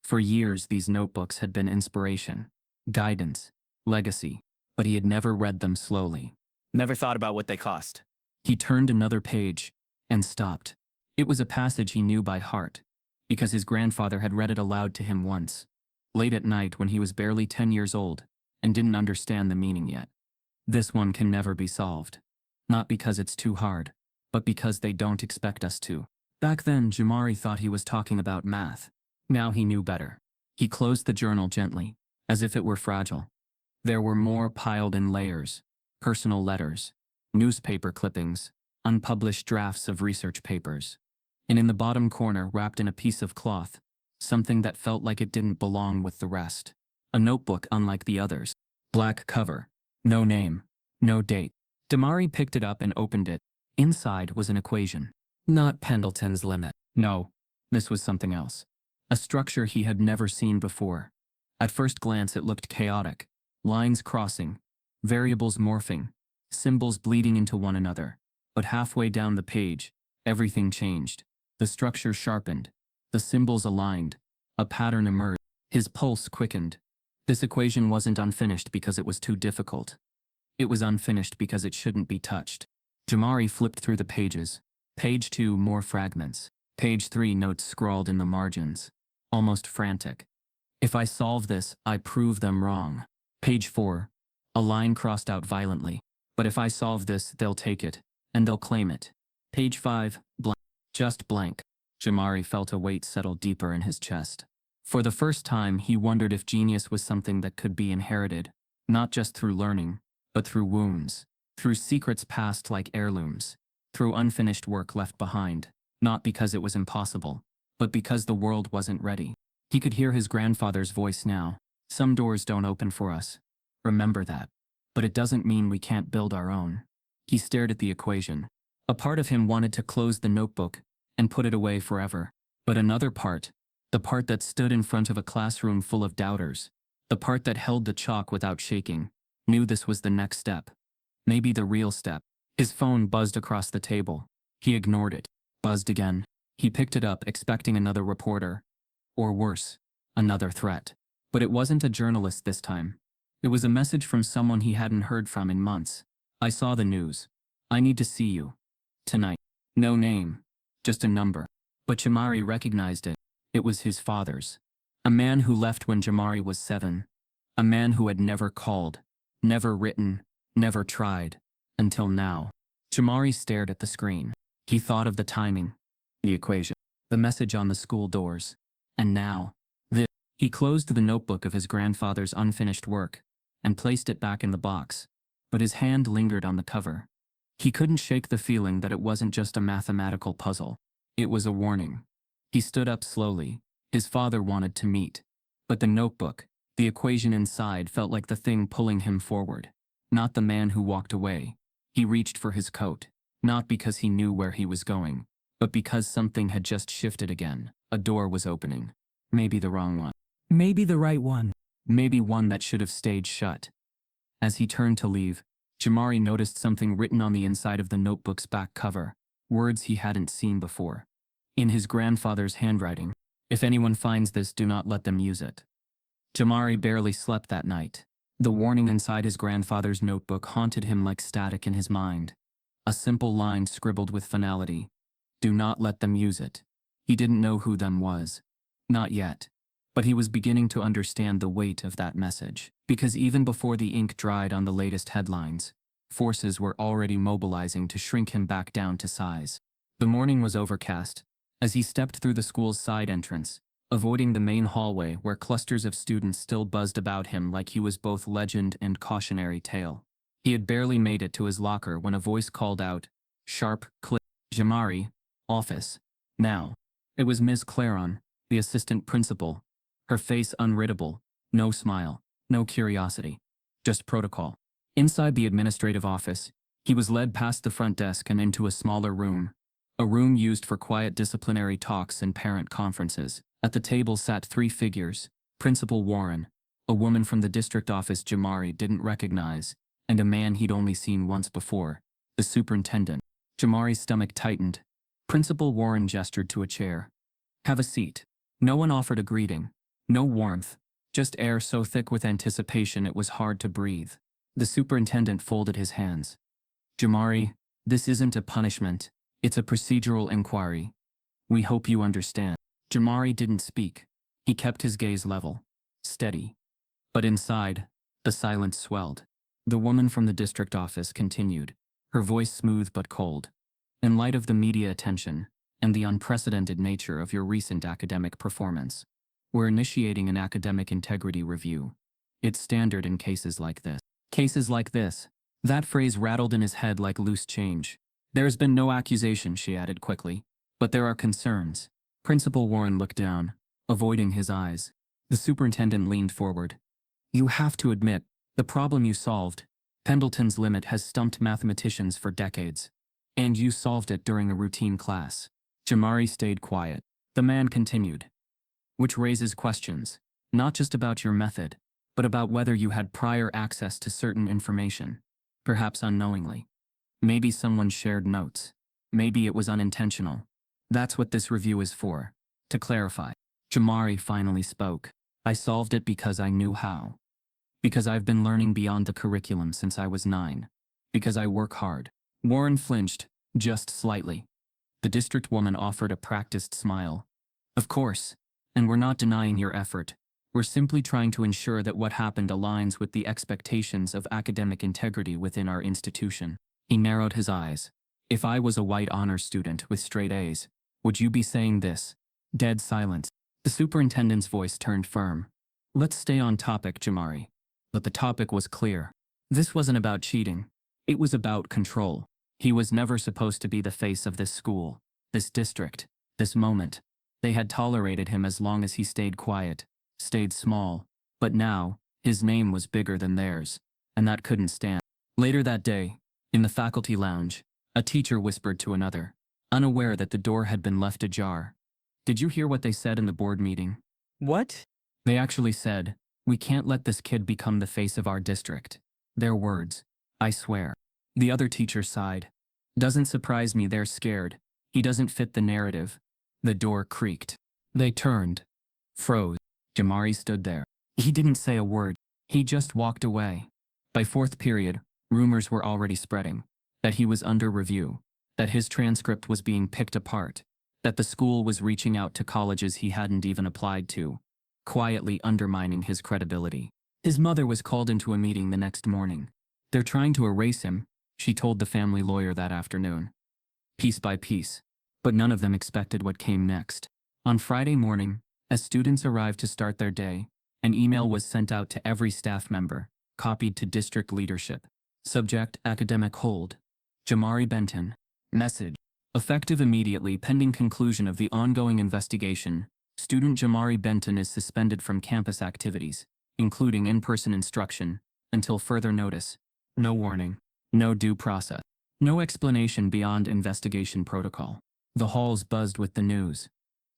For years these notebooks had been inspiration, guidance, legacy, but he had never read them slowly. Never thought about what they cost. He turned another page and stopped. It was a passage he knew by heart, because his grandfather had read it aloud to him once, late at night when he was barely 10 years old and didn't understand the meaning yet. This one can never be solved. Not because it's too hard, but because they don't expect us to. Back then, Jamari thought he was talking about math. Now he knew better. He closed the journal gently, as if it were fragile. There were more piled in layers. Personal letters, newspaper clippings, unpublished drafts of research papers. And in the bottom corner, wrapped in a piece of cloth, something that felt like it didn't belong with the rest. A notebook unlike the others. Black cover. No name. No date. Jamari picked it up and opened it. Inside was an equation. Not Pendleton's limit. No, this was something else. A structure he had never seen before. At first glance it looked chaotic. Lines crossing. Variables morphing. Symbols bleeding into one another. But halfway down the page, everything changed. The structure sharpened. The symbols aligned. A pattern emerged. His pulse quickened. This equation wasn't unfinished because it was too difficult. It was unfinished because it shouldn't be touched. Jamari flipped through the pages. Page 2, more fragments. Page 3, notes scrawled in the margins. Almost frantic. If I solve this, I prove them wrong. Page 4. A line crossed out violently. But if I solve this, they'll take it. And they'll claim it. Page 5, blank. Just blank. Jamari felt a weight settle deeper in his chest. For the first time, he wondered if genius was something that could be inherited, not just through learning, but through wounds, through secrets passed like heirlooms, through unfinished work left behind, not because it was impossible, but because the world wasn't ready. He could hear his grandfather's voice now. Some doors don't open for us. Remember that. But it doesn't mean we can't build our own. He stared at the equation. A part of him wanted to close the notebook and put it away forever. But another part, the part that stood in front of a classroom full of doubters, the part that held the chalk without shaking, knew this was the next step. Maybe the real step. His phone buzzed across the table. He ignored it. Buzzed again. He picked it up, expecting another reporter. Or worse, another threat. But it wasn't a journalist this time. It was a message from someone he hadn't heard from in months. I saw the news. I need to see you. Tonight. No name. Just a number. But Jamari recognized it. It was his father's. A man who left when Jamari was 7. A man who had never called. Never written. Never tried. Until now. Jamari stared at the screen. He thought of the timing. The equation. The message on the school doors. And now. This. He closed the notebook of his grandfather's unfinished work and placed it back in the box. But his hand lingered on the cover. He couldn't shake the feeling that it wasn't just a mathematical puzzle. It was a warning. He stood up slowly. His father wanted to meet. But the notebook, the equation inside, felt like the thing pulling him forward. Not the man who walked away. He reached for his coat. Not because he knew where he was going, but because something had just shifted again. A door was opening. Maybe the wrong one. Maybe the right one. Maybe one that should have stayed shut. As he turned to leave, Jamari noticed something written on the inside of the notebook's back cover, words he hadn't seen before. In his grandfather's handwriting, "If anyone finds this, do not let them use it." Jamari barely slept that night. The warning inside his grandfather's notebook haunted him like static in his mind. A simple line scribbled with finality. Do not let them use it. He didn't know who them was. Not yet. But he was beginning to understand the weight of that message. Because even before the ink dried on the latest headlines, forces were already mobilizing to shrink him back down to size. The morning was overcast. As he stepped through the school's side entrance, avoiding the main hallway where clusters of students still buzzed about him like he was both legend and cautionary tale. He had barely made it to his locker when a voice called out, sharp, click, Jamari, office, now. It was Ms. Claron, the assistant principal, her face unreadable, no smile, no curiosity, just protocol. Inside the administrative office, he was led past the front desk and into a smaller room, a room used for quiet disciplinary talks and parent conferences. At the table sat three figures, Principal Warren, a woman from the district office Jamari didn't recognize, and a man he'd only seen once before, the superintendent. Jamari's stomach tightened. Principal Warren gestured to a chair. Have a seat. No one offered a greeting. No warmth. Just air so thick with anticipation it was hard to breathe. The superintendent folded his hands. Jamari, this isn't a punishment. It's a procedural inquiry. We hope you understand. Jamari didn't speak. He kept his gaze level, steady. But inside, the silence swelled. The woman from the district office continued, her voice smooth but cold. In light of the media attention and the unprecedented nature of your recent academic performance, we're initiating an academic integrity review. It's standard in cases like this. Cases like this. That phrase rattled in his head like loose change. There's been no accusation, she added quickly, but there are concerns. Principal Warren looked down, avoiding his eyes. The superintendent leaned forward. You have to admit, the problem you solved, Pendleton's limit, has stumped mathematicians for decades. And you solved it during a routine class. Jamari stayed quiet. The man continued. Which raises questions, not just about your method, but about whether you had prior access to certain information, perhaps unknowingly. Maybe someone shared notes. Maybe it was unintentional. That's what this review is for. To clarify. Jamari finally spoke. I solved it because I knew how. Because I've been learning beyond the curriculum since I was 9. Because I work hard. Warren flinched, just slightly. The district woman offered a practiced smile. Of course. And we're not denying your effort. We're simply trying to ensure that what happened aligns with the expectations of academic integrity within our institution. He narrowed his eyes. If I was a white honor student with straight A's, would you be saying this? Dead silence. The superintendent's voice turned firm. Let's stay on topic, Jamari. But the topic was clear. This wasn't about cheating. It was about control. He was never supposed to be the face of this school, this district, this moment. They had tolerated him as long as he stayed quiet, stayed small. But now, his name was bigger than theirs, and that couldn't stand. Later that day, in the faculty lounge, a teacher whispered to another, unaware that the door had been left ajar. Did you hear what they said in the board meeting? What? They actually said, we can't let this kid become the face of our district. Their words. I swear. The other teacher sighed. Doesn't surprise me they're scared. He doesn't fit the narrative. The door creaked. They turned. Froze. Jamari stood there. He didn't say a word. He just walked away. By fourth period, rumors were already spreading. That he was under review. That his transcript was being picked apart. That the school was reaching out to colleges he hadn't even applied to, quietly undermining his credibility. His mother was called into a meeting the next morning. They're trying to erase him, she told the family lawyer that afternoon. Piece by piece. But none of them expected what came next. On Friday morning, as students arrived to start their day, an email was sent out to every staff member, copied to district leadership. Subject: academic hold. Jamari Benton. Message: effective immediately pending conclusion of the ongoing investigation, student Jamari Benton is suspended from campus activities, including in-person instruction, until further notice. No warning. No due process. No explanation beyond investigation protocol. The halls buzzed with the news.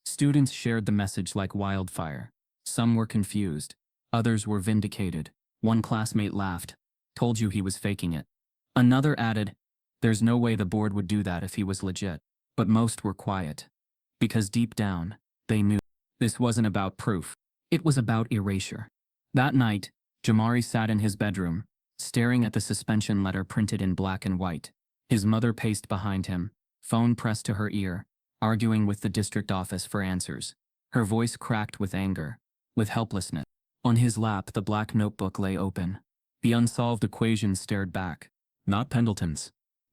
Students shared the message like wildfire. Some were confused. Others were vindicated. One classmate laughed. Told you he was faking it. Another added, there's no way the board would do that if he was legit. But most were quiet. Because deep down, they knew this wasn't about proof. It was about erasure. That night, Jamari sat in his bedroom, staring at the suspension letter printed in black and white. His mother paced behind him, phone pressed to her ear, arguing with the district office for answers. Her voice cracked with anger, with helplessness. On his lap, the black notebook lay open. The unsolved equations stared back. Not Pendleton's.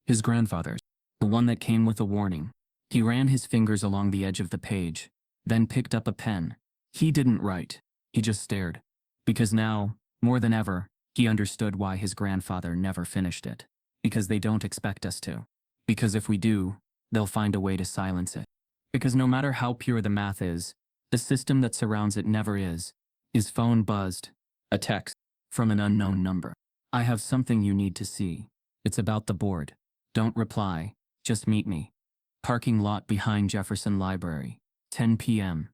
His grandfather's. The one that came with a warning. He ran his fingers along the edge of the page, then picked up a pen. He didn't write. He just stared. Because now, more than ever, he understood why his grandfather never finished it. Because they don't expect us to. Because if we do, they'll find a way to silence it. Because no matter how pure the math is, the system that surrounds it never is. His phone buzzed. A text from an unknown number. I have something you need to see. It's about the board. Don't reply. Just meet me. Parking lot behind Jefferson Library. 10 p.m.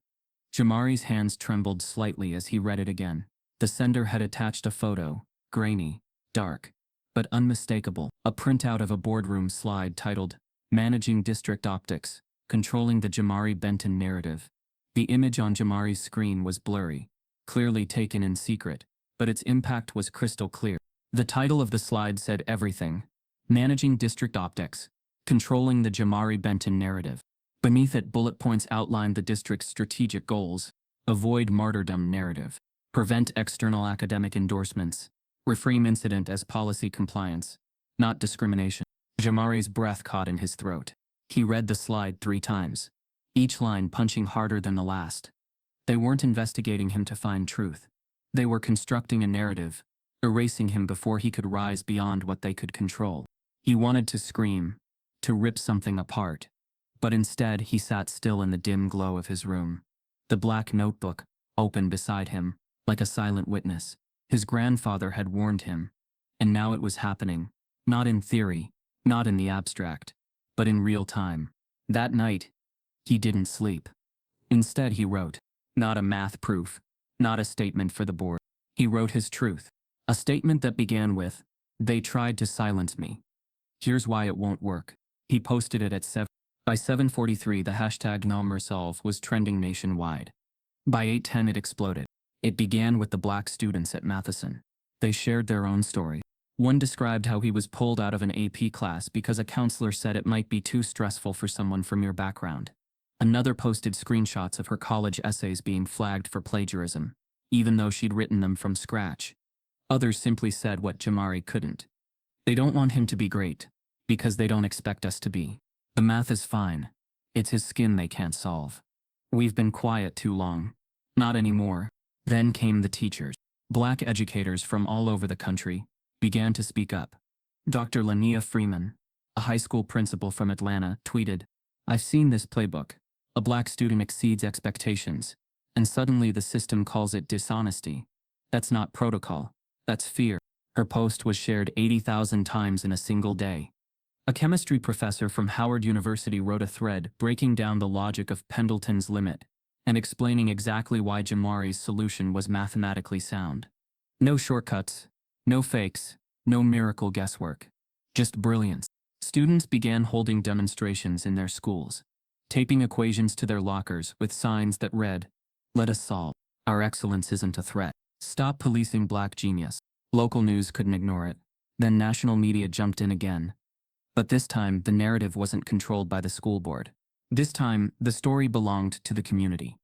Jamari's hands trembled slightly as he read it again. The sender had attached a photo, grainy, dark, but unmistakable, a printout of a boardroom slide titled, Managing District Optics, Controlling the Jamari Benton Narrative. The image on Jamari's screen was blurry, clearly taken in secret, but its impact was crystal clear. The title of the slide said everything. Managing District Optics, Controlling the Jamari Benton Narrative. Beneath it, bullet points outlined the district's strategic goals. Avoid martyrdom narrative. Prevent external academic endorsements. Reframe incident as policy compliance, not discrimination. Jamari's breath caught in his throat. He read the slide 3 times, each line punching harder than the last. They weren't investigating him to find truth. They were constructing a narrative, erasing him before he could rise beyond what they could control. He wanted to scream, to rip something apart. But instead, he sat still in the dim glow of his room. The black notebook, open beside him, like a silent witness. His grandfather had warned him. And now it was happening. Not in theory, not in the abstract, but in real time. That night, he didn't sleep. Instead, he wrote. Not a math proof, not a statement for the board. He wrote his truth. A statement that began with, they tried to silence me. Here's why it won't work. He posted it at 7. By 7:43, the hashtag #NoMersolve was trending nationwide. By 8:10, it exploded. It began with the black students at Matheson. They shared their own story. One described how he was pulled out of an AP class because a counselor said it might be too stressful for someone from your background. Another posted screenshots of her college essays being flagged for plagiarism, even though she'd written them from scratch. Others simply said what Jamari couldn't. They don't want him to be great, because they don't expect us to be. The math is fine. It's his skin they can't solve. We've been quiet too long. Not anymore. Then came the teachers. Black educators from all over the country began to speak up. Dr. Lania Freeman, a high school principal from Atlanta, tweeted, I've seen this playbook. A black student exceeds expectations, and suddenly the system calls it dishonesty. That's not protocol. That's fear. Her post was shared 80,000 times in a single day. A chemistry professor from Howard University wrote a thread breaking down the logic of Pendleton's limit and explaining exactly why Jamari's solution was mathematically sound. No shortcuts, no fakes, no miracle guesswork. Just brilliance. Students began holding demonstrations in their schools, taping equations to their lockers with signs that read, Let us solve. Our excellence isn't a threat. Stop policing black genius. Local news couldn't ignore it. Then national media jumped in again. But this time, the narrative wasn't controlled by the school board. This time, the story belonged to the community.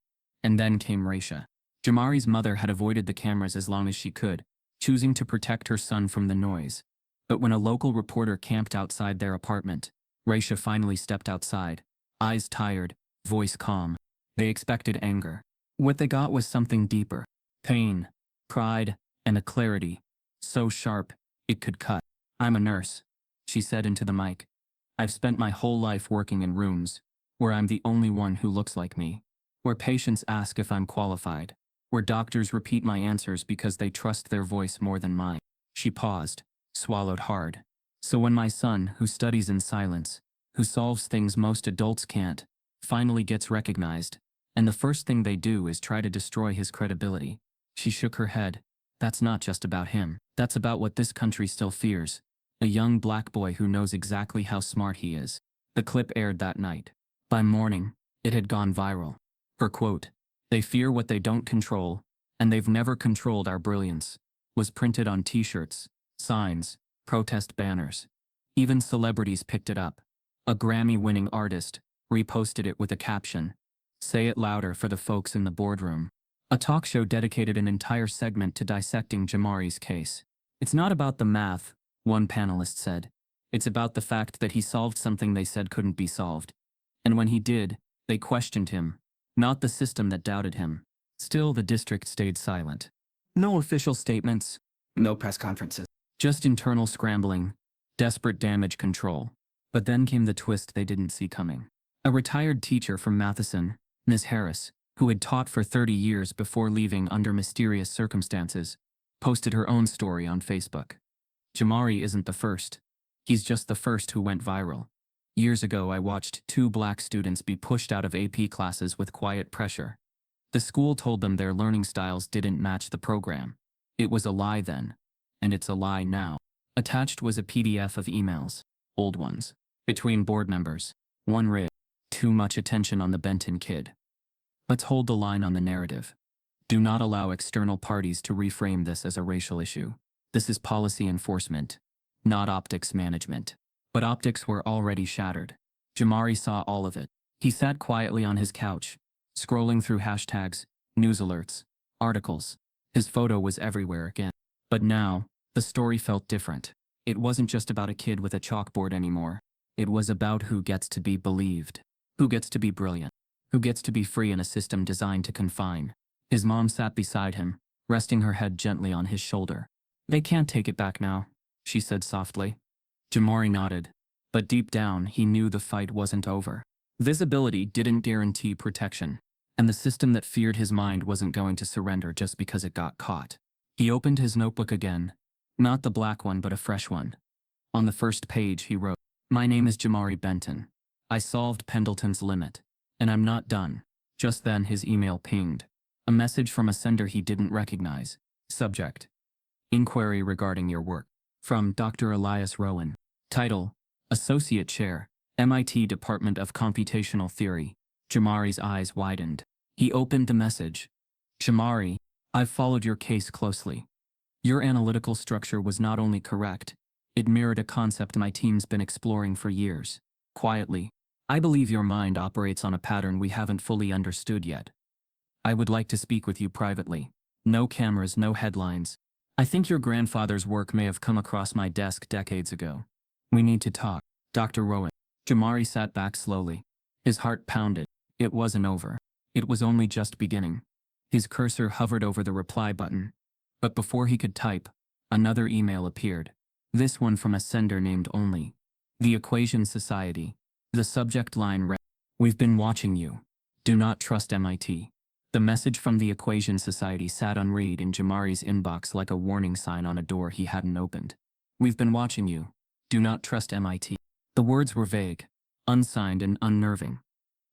And then came Raisha. Jamari's mother had avoided the cameras as long as she could, choosing to protect her son from the noise. But when a local reporter camped outside their apartment, Raisha finally stepped outside, eyes tired, voice calm. They expected anger. What they got was something deeper. Pain, pride, and a clarity so sharp, it could cut. I'm a nurse, she said into the mic. I've spent my whole life working in rooms where I'm the only one who looks like me, where patients ask if I'm qualified, where doctors repeat my answers because they trust their voice more than mine. She paused, swallowed hard. So when my son, who studies in silence, who solves things most adults can't, finally gets recognized, And the first thing they do is try to destroy his credibility. She shook her head. That's not just about him. That's about what this country still fears. A young black boy who knows exactly how smart he is. The clip aired that night. By morning, it had gone viral. Her quote, "They fear what they don't control, and they've never controlled our brilliance," was printed on t-shirts, signs, protest banners. Even celebrities picked it up. A Grammy-winning artist reposted it with a caption, "Say it louder for the folks in the boardroom." A talk show dedicated an entire segment to dissecting Jamari's case. "It's not about the math," one panelist said. "It's about the fact that he solved something they said couldn't be solved. And when he did, they questioned him, not the system that doubted him." Still, the district stayed silent. No official statements, no press conferences. Just internal scrambling, desperate damage control. But then came the twist they didn't see coming. A retired teacher from Matheson, Ms. Harris, who had taught for 30 years before leaving under mysterious circumstances, posted her own story on Facebook. "Jamari isn't the first. He's just the first who went viral. Years ago, I watched 2 black students be pushed out of AP classes with quiet pressure. The school told them their learning styles didn't match the program. It was a lie then, and it's a lie now." Attached was a PDF of emails, old ones, between board members. One read, "Too much attention on the Benton kid. Let's hold the line on the narrative. Do not allow external parties to reframe this as a racial issue. This is policy enforcement, not optics management." But optics were already shattered. Jamari saw all of it. He sat quietly on his couch, scrolling through hashtags, news alerts, articles. His photo was everywhere again. But now, the story felt different. It wasn't just about a kid with a chalkboard anymore. It was about who gets to be believed, who gets to be brilliant, who gets to be free in a system designed to confine. His mom sat beside him, resting her head gently on his shoulder. "They can't take it back now," she said softly. Jamari nodded, but deep down he knew the fight wasn't over. Visibility didn't guarantee protection, and the system that feared his mind wasn't going to surrender just because it got caught. He opened his notebook again, not the black one but a fresh one. On the first page he wrote, "My name is Jamari Benton. I solved Pendleton's limit, and I'm not done." Just then his email pinged. A message from a sender he didn't recognize. Subject: Inquiry regarding your work. From Dr. Elias Rowan. Title: Associate Chair, MIT Department of Computational Theory. Jamari's eyes widened. He opened the message. "Jamari, I've followed your case closely. Your analytical structure was not only correct, it mirrored a concept my team's been exploring for years. Quietly, I believe your mind operates on a pattern we haven't fully understood yet. I would like to speak with you privately. No cameras, no headlines. I think your grandfather's work may have come across my desk decades ago. We need to talk." Dr. Rowan. Jamari sat back slowly. His heart pounded. It wasn't over. It was only just beginning. His cursor hovered over the reply button. But before he could type, another email appeared. This one from a sender named Only. The Equation Society. The subject line read, "We've been watching you. Do not trust MIT." The message from the Equation Society sat unread in Jamari's inbox like a warning sign on a door he hadn't opened. "We've been watching you. Do not trust MIT." The words were vague, unsigned and unnerving.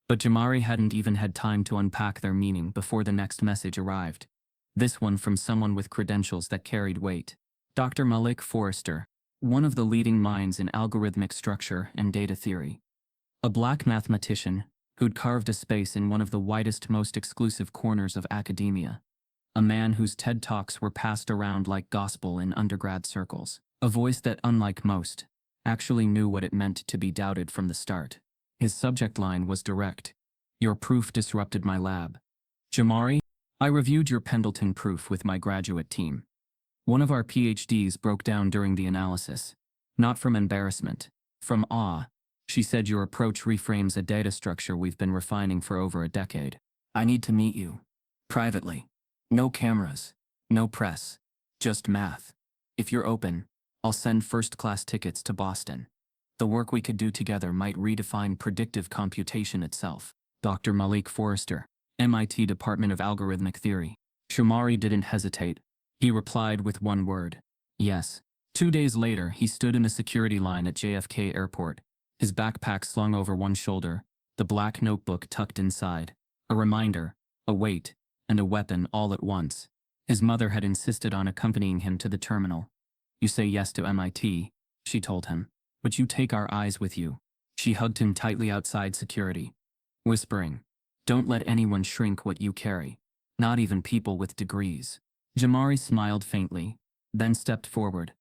But Jamari hadn't even had time to unpack their meaning before the next message arrived. This one from someone with credentials that carried weight. Dr. Malik Forrester, one of the leading minds in algorithmic structure and data theory. A black mathematician who'd carved a space in one of the widest, most exclusive corners of academia. A man whose TED Talks were passed around like gospel in undergrad circles. A voice that, unlike most, actually knew what it meant to be doubted from the start. His subject line was direct. "Your proof disrupted my lab. Jamari, I reviewed your Pendleton proof with my graduate team. One of our PhDs broke down during the analysis. Not from embarrassment, from awe. She said your approach reframes a data structure we've been refining for over a decade. I need to meet you. Privately. No cameras. No press. Just math. If you're open, I'll send first-class tickets to Boston. The work we could do together might redefine predictive computation itself." Dr. Malik Forrester, MIT Department of Algorithmic Theory. Jamari didn't hesitate. He replied with one word. "Yes." 2 days later, he stood in a security line at JFK Airport, his backpack slung over one shoulder, the black notebook tucked inside. A reminder, a weight, and a weapon all at once. His mother had insisted on accompanying him to the terminal. You say yes to MIT, she told him, but you take our eyes with you. She hugged him tightly outside security, whispering, don't let anyone shrink what you carry, not even people with degrees. Jamari smiled faintly, then stepped forward.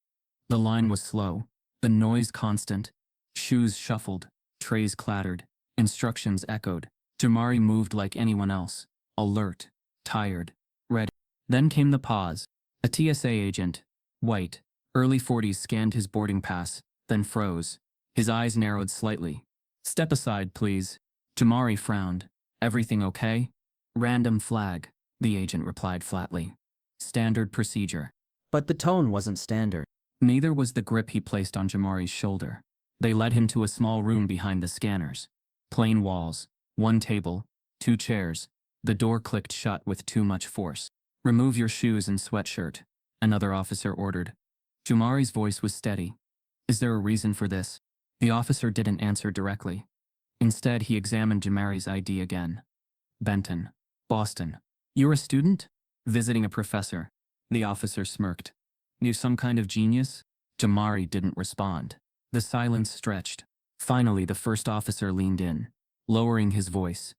The line was slow, the noise constant. Shoes shuffled, trays clattered, instructions echoed. Jamari moved like anyone else, alert, tired, ready. Then came the pause. A TSA agent, white, early 40s, scanned his boarding pass, then froze. His eyes narrowed slightly. Step aside, please. Jamari frowned. Everything okay? Random flag, the agent replied flatly. Standard procedure. But the tone wasn't standard. Neither was the grip he placed on Jamari's shoulder. They led him to a small room behind the scanners. Plain walls, one table, two chairs. The door clicked shut with too much force. Remove your shoes and sweatshirt, another officer ordered. Jamari's voice was steady. Is there a reason for this? The officer didn't answer directly. Instead, he examined Jamari's ID again. Benton, Boston. You're a student? Visiting a professor. The officer smirked. You some kind of genius? Jamari didn't respond. The silence stretched. Finally, the first officer leaned in, lowering his voice.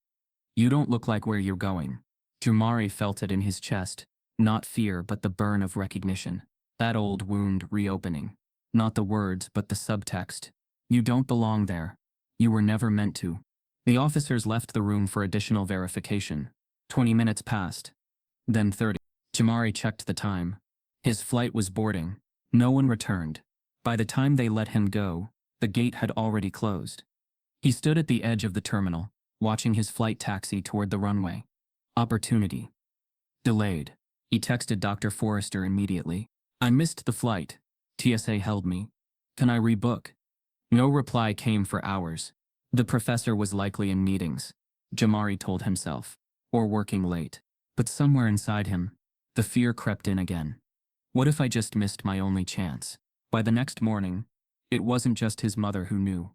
You don't look like where you're going. Jamari felt it in his chest. Not fear, but the burn of recognition. That old wound reopening. Not the words, but the subtext. You don't belong there. You were never meant to. The officers left the room for additional verification. 20 minutes passed. Then 30. Jamari checked the time. His flight was boarding. No one returned. By the time they let him go, the gate had already closed. He stood at the edge of the terminal, watching his flight taxi toward the runway. Opportunity. Delayed. He texted Dr. Forrester immediately. I missed the flight. TSA held me. Can I rebook? No reply came for hours. The professor was likely in meetings, Jamari told himself, or working late. But somewhere inside him, the fear crept in again. What if I just missed my only chance? By the next morning, it wasn't just his mother who knew.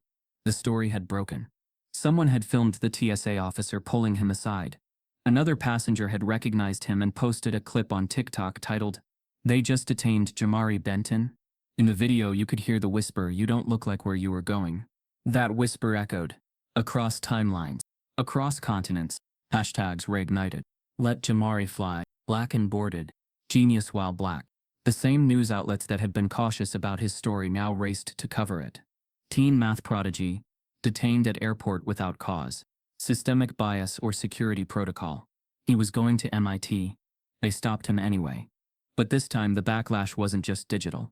The story had broken. Someone had filmed the TSA officer pulling him aside. Another passenger had recognized him and posted a clip on TikTok titled, They just detained Jamari Benton. In the video you could hear the whisper, you don't look like where you were going. That whisper echoed. Across timelines. Across continents. Hashtags reignited. Let Jamari fly. Black and boarded. Genius while black. The same news outlets that had been cautious about his story now raced to cover it. Teen math prodigy. Detained at airport without cause. Systemic bias or security protocol. He was going to MIT. They stopped him anyway. But this time the backlash wasn't just digital.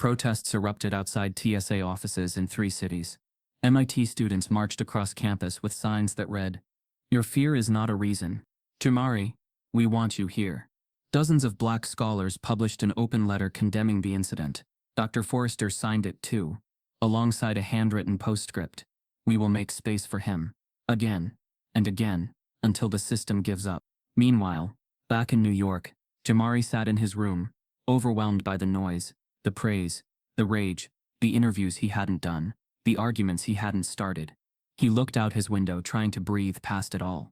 Protests erupted outside TSA offices in 3 cities. MIT students marched across campus with signs that read, Your fear is not a reason. Jamari, we want you here. Dozens of black scholars published an open letter condemning the incident. Dr. Forrester signed it too, alongside a handwritten postscript. We will make space for him. Again and again, until the system gives up. Meanwhile, back in New York, Jamari sat in his room, overwhelmed by the noise, the praise, the rage, the interviews he hadn't done, the arguments he hadn't started. He looked out his window trying to breathe past it all.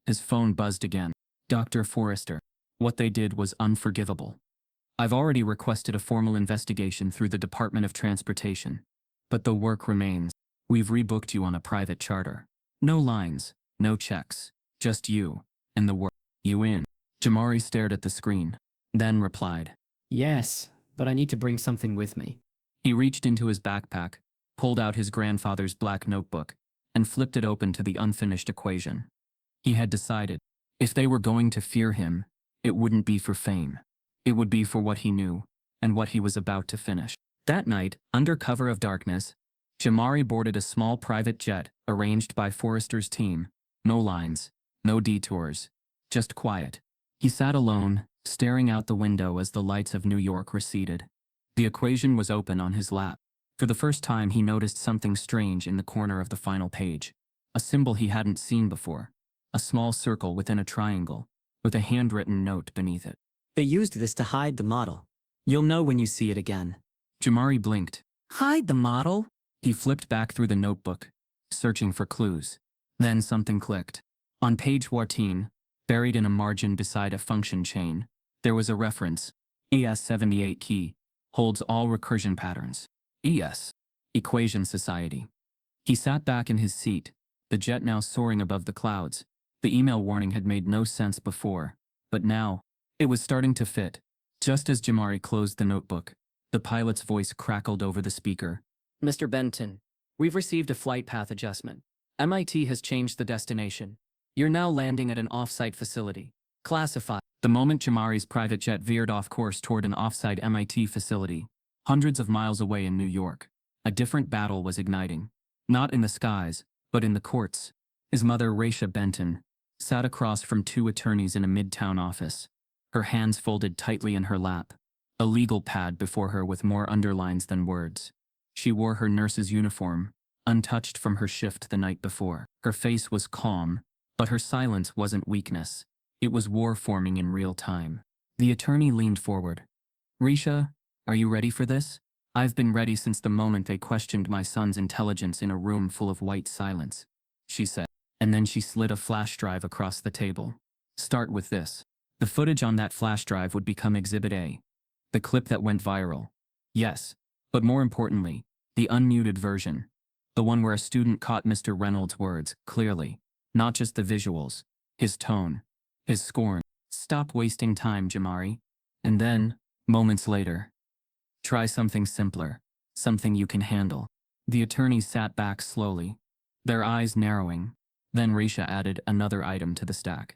His phone buzzed again. Dr. Forrester. What they did was unforgivable. I've already requested a formal investigation through the Department of Transportation. But the work remains. We've rebooked you on a private charter. No lines, no checks, just you, and the work. You in? Jamari stared at the screen, then replied. Yes, but I need to bring something with me. He reached into his backpack, pulled out his grandfather's black notebook, and flipped it open to the unfinished equation. He had decided, if they were going to fear him, it wouldn't be for fame. It would be for what he knew, and what he was about to finish. That night, under cover of darkness, Jamari boarded a small private jet arranged by Forrester's team. No lines, no detours, just quiet. He sat alone, staring out the window as the lights of New York receded. The equation was open on his lap. For the first time he noticed something strange in the corner of the final page. A symbol he hadn't seen before. A small circle within a triangle, with a handwritten note beneath it. They used this to hide the model. You'll know when you see it again. Jamari blinked. Hide the model? He flipped back through the notebook, searching for clues. Then something clicked. On page 14, buried in a margin beside a function chain, there was a reference. ES78 key holds all recursion patterns. ES. Equation Society. He sat back in his seat, the jet now soaring above the clouds. The email warning had made no sense before, but now, it was starting to fit. Just as Jamari closed the notebook, the pilot's voice crackled over the speaker. Mr. Benton, we've received a flight path adjustment. MIT has changed the destination. You're now landing at an off-site facility. Classified. The moment Jamari's private jet veered off course toward an off-site MIT facility, hundreds of miles away in New York, a different battle was igniting. Not in the skies, but in the courts. His mother, Raisha Benton, sat across from two attorneys in a midtown office, her hands folded tightly in her lap, a legal pad before her with more underlines than words. She wore her nurse's uniform, untouched from her shift the night before. Her face was calm, but her silence wasn't weakness. It was war forming in real time. The attorney leaned forward. Risha, are you ready for this? I've been ready since the moment they questioned my son's intelligence in a room full of white silence, she said. And then she slid a flash drive across the table. Start with this. The footage on that flash drive would become Exhibit A. The clip that went viral. Yes, but more importantly, the unmuted version. The one where a student caught Mr. Reynolds' words clearly, not just the visuals, his tone, his scorn. Stop wasting time, Jamari. And then, moments later, try something simpler, something you can handle. The attorneys sat back slowly, their eyes narrowing. Then Raisha added another item to the stack.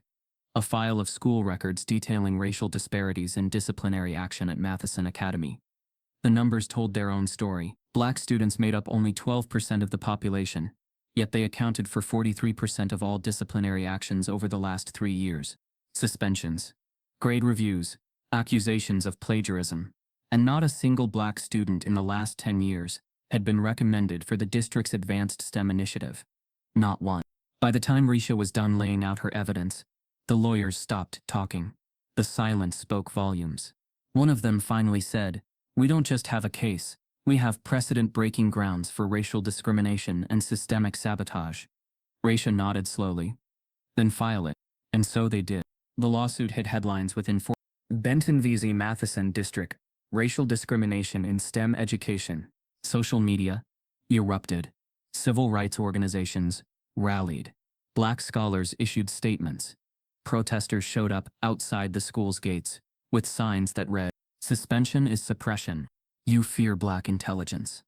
A file of school records detailing racial disparities and disciplinary action at Matheson Academy. The numbers told their own story. Black students made up only 12% of the population, yet they accounted for 43% of all disciplinary actions over the last 3 years. Suspensions, grade reviews, accusations of plagiarism, and not a single black student in the last 10 years had been recommended for the district's advanced STEM initiative. Not one. By the time Risha was done laying out her evidence, the lawyers stopped talking. The silence spoke volumes. One of them finally said, "We don't just have a case, we have precedent-breaking grounds for racial discrimination and systemic sabotage." Raisha nodded slowly. "Then file it." And so they did. The lawsuit hit headlines within 4. Benton v. Matheson District, racial discrimination in STEM education. Social media erupted. Civil rights organizations rallied. Black scholars issued statements. Protesters showed up outside the school's gates with signs that read, "Suspension is suppression. You fear black intelligence.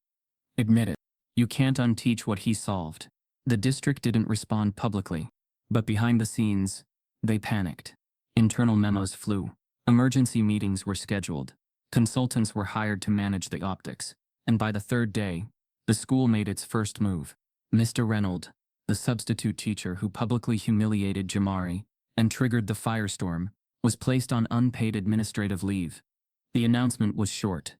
Admit it. You can't unteach what he solved." The district didn't respond publicly, but behind the scenes, they panicked. Internal memos flew. Emergency meetings were scheduled. Consultants were hired to manage the optics. And by the third day, the school made its first move. Mr. Reynolds, the substitute teacher who publicly humiliated Jamari and triggered the firestorm, was placed on unpaid administrative leave. The announcement was short,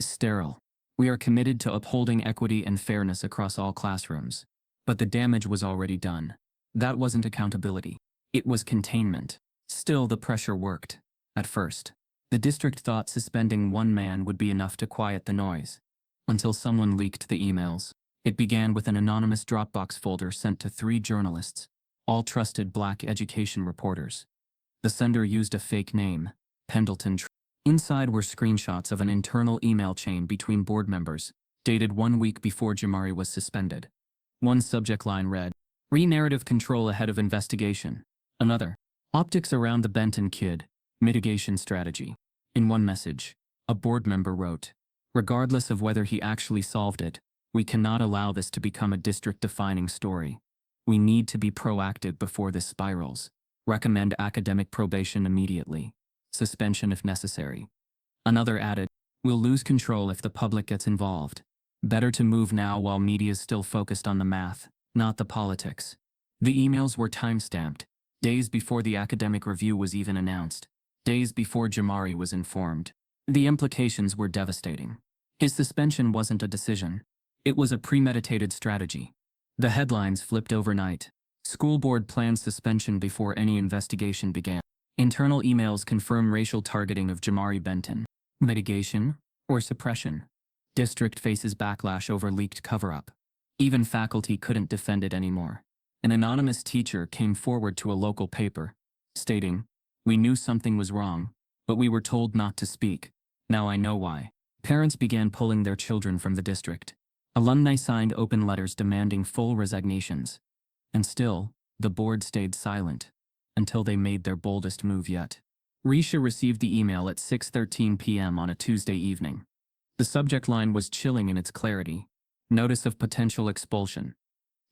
sterile. "We are committed to upholding equity and fairness across all classrooms." But the damage was already done. That wasn't accountability. It was containment. Still, the pressure worked. At first, the district thought suspending one man would be enough to quiet the noise. Until someone leaked the emails. It began with an anonymous Dropbox folder sent to 3 journalists, all trusted black education reporters. The sender used a fake name, Pendleton. Inside were screenshots of an internal email chain between board members, dated 1 week before Jamari was suspended. One subject line read, "Re-narrative control ahead of investigation." Another, "Optics around the Benton kid, mitigation strategy." In one message, a board member wrote, "Regardless of whether he actually solved it, we cannot allow this to become a district-defining story. We need to be proactive before this spirals. Recommend academic probation immediately. Suspension if necessary." Another added, "We'll lose control if the public gets involved. Better to move now while media's still focused on the math, not the politics." The emails were time-stamped, days before the academic review was even announced, days before Jamari was informed. The implications were devastating. His suspension wasn't a decision. It was a premeditated strategy. The headlines flipped overnight. School board plans suspension before any investigation began. Internal emails confirm racial targeting of Jamari Benton. Mitigation or suppression? District faces backlash over leaked cover-up. Even faculty couldn't defend it anymore. An anonymous teacher came forward to a local paper, stating, "We knew something was wrong, but we were told not to speak. Now I know why." Parents began pulling their children from the district. Alumni signed open letters demanding full resignations. And still, the board stayed silent, until they made their boldest move yet. Risha received the email at 6:13 p.m. on a Tuesday evening. The subject line was chilling in its clarity. Notice of potential expulsion.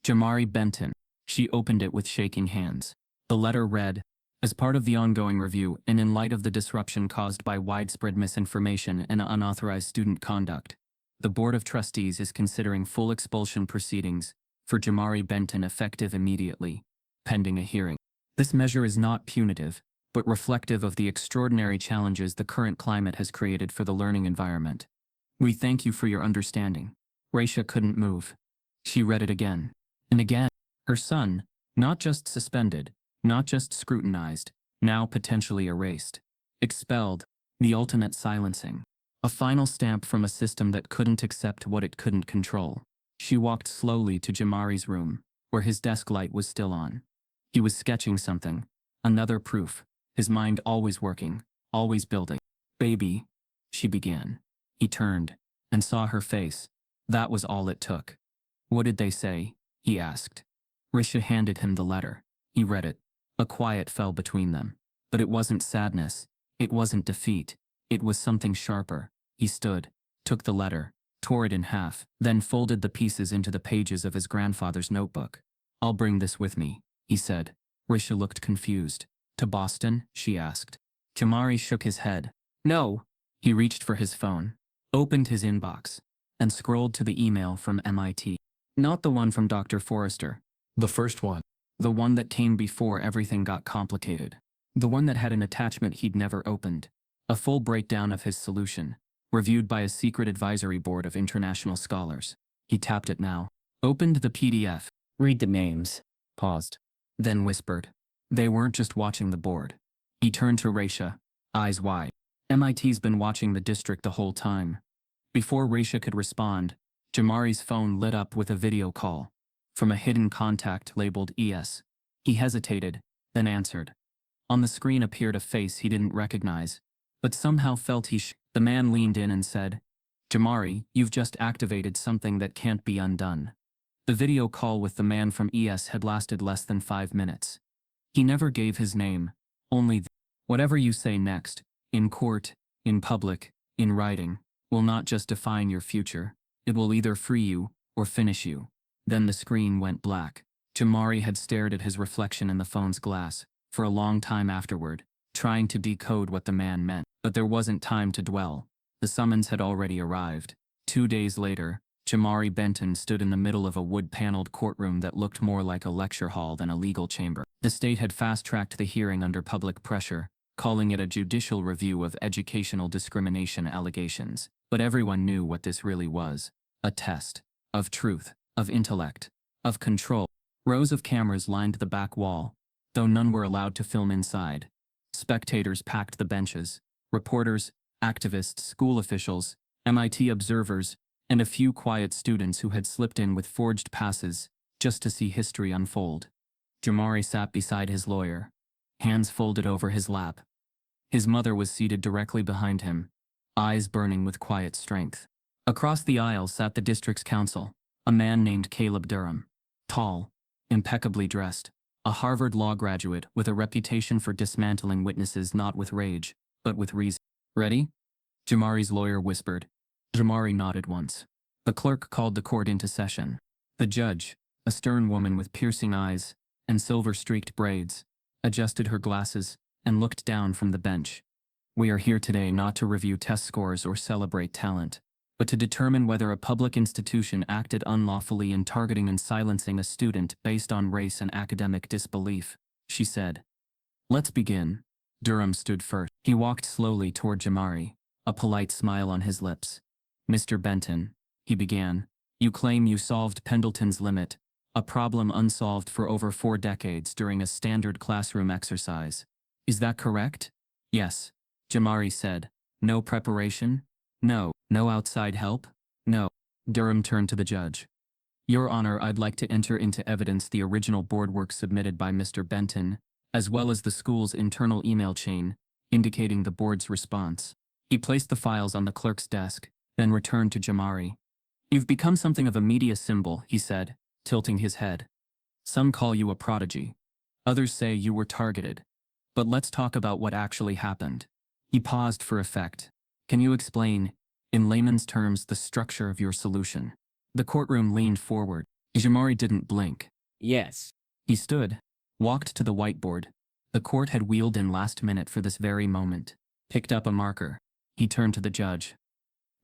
Jamari Benton. She opened it with shaking hands. The letter read, "As part of the ongoing review and in light of the disruption caused by widespread misinformation and unauthorized student conduct, the Board of Trustees is considering full expulsion proceedings for Jamari Benton effective immediately, pending a hearing. This measure is not punitive, but reflective of the extraordinary challenges the current climate has created for the learning environment. We thank you for your understanding." Raisha couldn't move. She read it again and again. Her son, not just suspended, not just scrutinized, now potentially erased. Expelled. The ultimate silencing. A final stamp from a system that couldn't accept what it couldn't control. She walked slowly to Jamari's room, where his desk light was still on. He was sketching something. Another proof. His mind always working, always building. "Baby," she began. He turned and saw her face. That was all it took. "What did they say?" he asked. Risha handed him the letter. He read it. A quiet fell between them. But it wasn't sadness. It wasn't defeat. It was something sharper. He stood, took the letter, tore it in half, then folded the pieces into the pages of his grandfather's notebook. "I'll bring this with me," he said. Risha looked confused. "To Boston?" she asked. Jamari shook his head. "No." He reached for his phone, opened his inbox, and scrolled to the email from MIT. Not the one from Dr. Forrester. The first one. The one that came before everything got complicated. The one that had an attachment he'd never opened. A full breakdown of his solution, reviewed by a secret advisory board of international scholars. He tapped it now. Opened the PDF. Read the names. Paused. Then whispered. They weren't just watching the board. He turned to Raisha, eyes wide. MIT's been watching the district the whole time. Before Raisha could respond, Jamari's phone lit up with a video call from a hidden contact labeled ES. He hesitated, then answered. On the screen appeared a face he didn't recognize, but somehow felt The man leaned in and said, "Jamari, you've just activated something that can't be undone." The video call with the man from ES had lasted less than 5 minutes. He never gave his name, only "Whatever you say next, in court, in public, in writing, will not just define your future. It will either free you or finish you." Then the screen went black. Jamari had stared at his reflection in the phone's glass for a long time afterward, trying to decode what the man meant. But there wasn't time to dwell. The summons had already arrived. 2 days later, Jamari Benton stood in the middle of a wood-paneled courtroom that looked more like a lecture hall than a legal chamber. The state had fast-tracked the hearing under public pressure, calling it a judicial review of educational discrimination allegations. But everyone knew what this really was. A test. Of truth. Of intellect. Of control. Rows of cameras lined the back wall, though none were allowed to film inside. Spectators packed the benches. Reporters, activists, school officials, MIT observers, and a few quiet students who had slipped in with forged passes just to see history unfold. Jamari sat beside his lawyer, hands folded over his lap. His mother was seated directly behind him, eyes burning with quiet strength. Across the aisle sat the district's counsel, a man named Caleb Durham. Tall, impeccably dressed, a Harvard law graduate with a reputation for dismantling witnesses not with rage, but with reason. "Ready?" Jamari's lawyer whispered. Jamari nodded once. The clerk called the court into session. The judge, a stern woman with piercing eyes and silver-streaked braids, adjusted her glasses and looked down from the bench. "We are here today not to review test scores or celebrate talent, but to determine whether a public institution acted unlawfully in targeting and silencing a student based on race and academic disbelief," she said. "Let's begin." Durham stood first. He walked slowly toward Jamari, a polite smile on his lips. "Mr. Benton," he began, "you claim you solved Pendleton's limit, a problem unsolved for over 4 decades during a standard classroom exercise. Is that correct?" "Yes," Jamari said. "No preparation? No. No outside help? No." Durham turned to the judge. Your Honor, I'd like to enter into evidence the original board work submitted by Mr. Benton, as well as the school's internal email chain, indicating the board's response. He placed the files on the clerk's desk, then returned to Jamari. You've become something of a media symbol, he said, tilting his head. Some call you a prodigy. Others say you were targeted. But let's talk about what actually happened. He paused for effect. Can you explain, in layman's terms, the structure of your solution? The courtroom leaned forward. Jamari didn't blink. Yes. He stood, walked to the whiteboard. The court had wheeled in last minute for this very moment. Picked up a marker. He turned to the judge.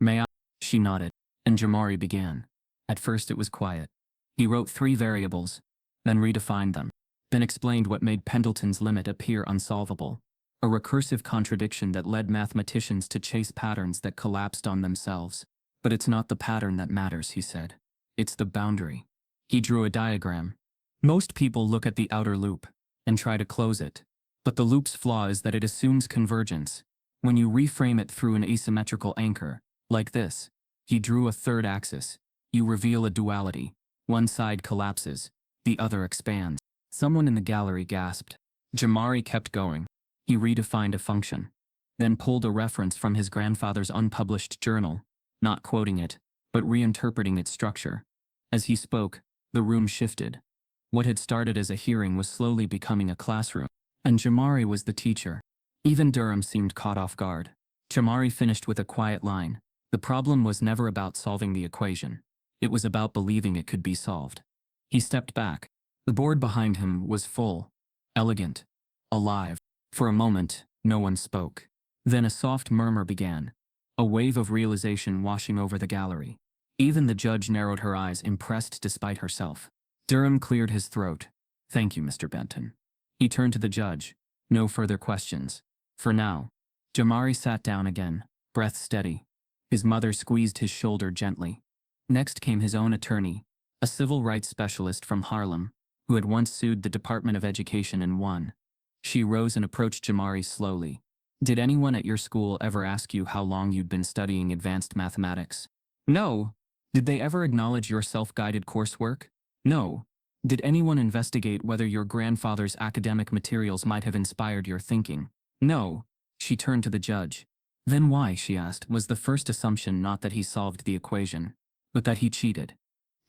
May I? She nodded, and Jamari began. At first it was quiet. He wrote 3 variables, then redefined them, then explained what made Pendleton's limit appear unsolvable. A recursive contradiction that led mathematicians to chase patterns that collapsed on themselves. But it's not the pattern that matters, he said. It's the boundary. He drew a diagram. Most people look at the outer loop and try to close it. But the loop's flaw is that it assumes convergence. When you reframe it through an asymmetrical anchor, like this, he drew a third axis. You reveal a duality. One side collapses, the other expands. Someone in the gallery gasped. Jamari kept going. He redefined a function, then pulled a reference from his grandfather's unpublished journal, not quoting it, but reinterpreting its structure. As he spoke, the room shifted. What had started as a hearing was slowly becoming a classroom, and Jamari was the teacher. Even Durham seemed caught off guard. Jamari finished with a quiet line. The problem was never about solving the equation. It was about believing it could be solved. He stepped back. The board behind him was full, elegant, alive. For a moment, no one spoke. Then a soft murmur began, a wave of realization washing over the gallery. Even the judge narrowed her eyes, impressed despite herself. Durham cleared his throat. Thank you, Mr. Benton. He turned to the judge. No further questions. For now. Jamari sat down again, breath steady. His mother squeezed his shoulder gently. Next came his own attorney, a civil rights specialist from Harlem, who had once sued the Department of Education and won. She rose and approached Jamari slowly. Did anyone at your school ever ask you how long you'd been studying advanced mathematics? No. Did they ever acknowledge your self-guided coursework? No. Did anyone investigate whether your grandfather's academic materials might have inspired your thinking? No. She turned to the judge. Then why, she asked, was the first assumption not that he solved the equation, but that he cheated?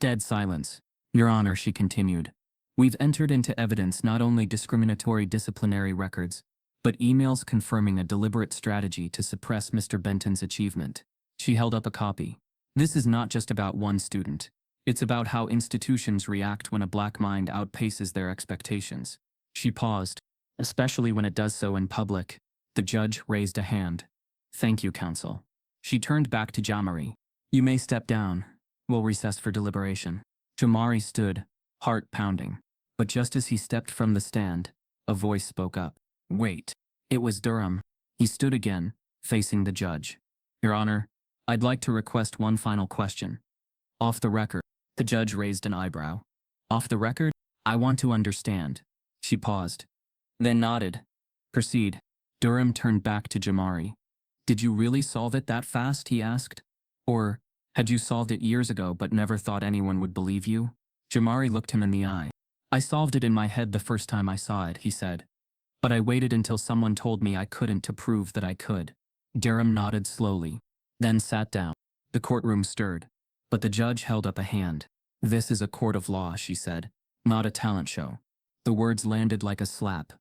Dead silence. Your Honor, she continued. We've entered into evidence not only discriminatory disciplinary records, but emails confirming a deliberate strategy to suppress Mr. Benton's achievement. She held up a copy. This is not just about one student. It's about how institutions react when a black mind outpaces their expectations. She paused, especially when it does so in public. The judge raised a hand. Thank you, counsel. She turned back to Jamari. You may step down. We'll recess for deliberation. Jamari stood, heart pounding. But just as he stepped from the stand, a voice spoke up. Wait. It was Durham. He stood again, facing the judge. Your Honor, I'd like to request one final question. Off the record. The judge raised an eyebrow. Off the record? I want to understand. She paused, then nodded. Proceed. Durham turned back to Jamari. Did you really solve it that fast, he asked? Or had you solved it years ago but never thought anyone would believe you? Jamari looked him in the eye. I solved it in my head the first time I saw it, he said. But I waited until someone told me I couldn't to prove that I could. Durham nodded slowly, then sat down. The courtroom stirred, but the judge held up a hand. This is a court of law, she said, not a talent show. The words landed like a slap.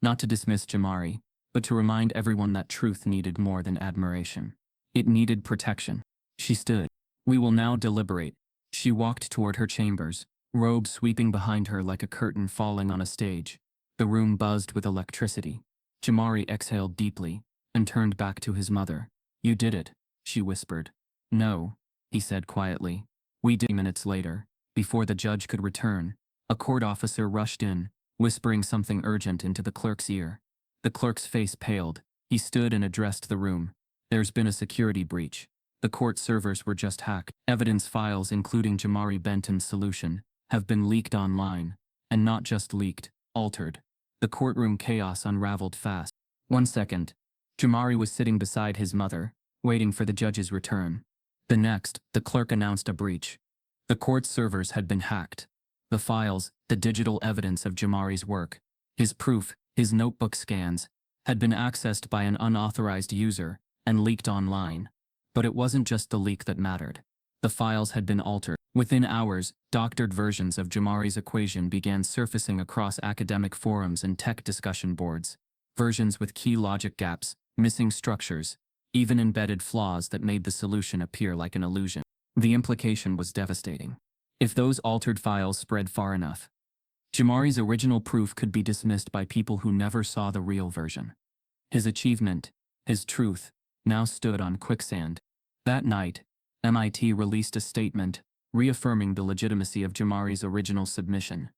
Not to dismiss Jamari, but to remind everyone that truth needed more than admiration. It needed protection. She stood. We will now deliberate. She walked toward her chambers, robe sweeping behind her like a curtain falling on a stage. The room buzzed with electricity. Jamari exhaled deeply and turned back to his mother. You did it, she whispered. No, he said quietly. We did. Minutes later, before the judge could return, a court officer rushed in, whispering something urgent into the clerk's ear. The clerk's face paled. He stood and addressed the room. There's been a security breach. The court servers were just hacked. Evidence files, including Jamari Benton's solution, have been leaked online. And not just leaked, altered. The courtroom chaos unraveled fast. 1 second. Jamari was sitting beside his mother, waiting for the judge's return. The next, the clerk announced a breach. The court servers had been hacked. The files, the digital evidence of Jamari's work, his proof, his notebook scans, had been accessed by an unauthorized user and leaked online. But it wasn't just the leak that mattered. The files had been altered. Within hours, doctored versions of Jamari's equation began surfacing across academic forums and tech discussion boards. Versions with key logic gaps, missing structures, even embedded flaws that made the solution appear like an illusion. The implication was devastating. If those altered files spread far enough, Jamari's original proof could be dismissed by people who never saw the real version. His achievement, his truth, now stood on quicksand. That night, MIT released a statement reaffirming the legitimacy of Jamari's original submission.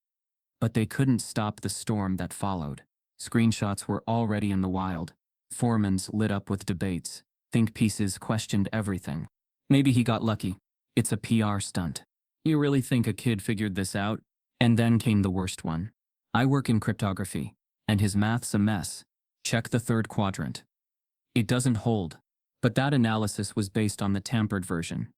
But they couldn't stop the storm that followed. Screenshots were already in the wild. Forums lit up with debates. Think pieces questioned everything. Maybe he got lucky. It's a PR stunt. You really think a kid figured this out? And then came the worst one. I work in cryptography, and his math's a mess. Check the third quadrant. It doesn't hold. But that analysis was based on the tampered version.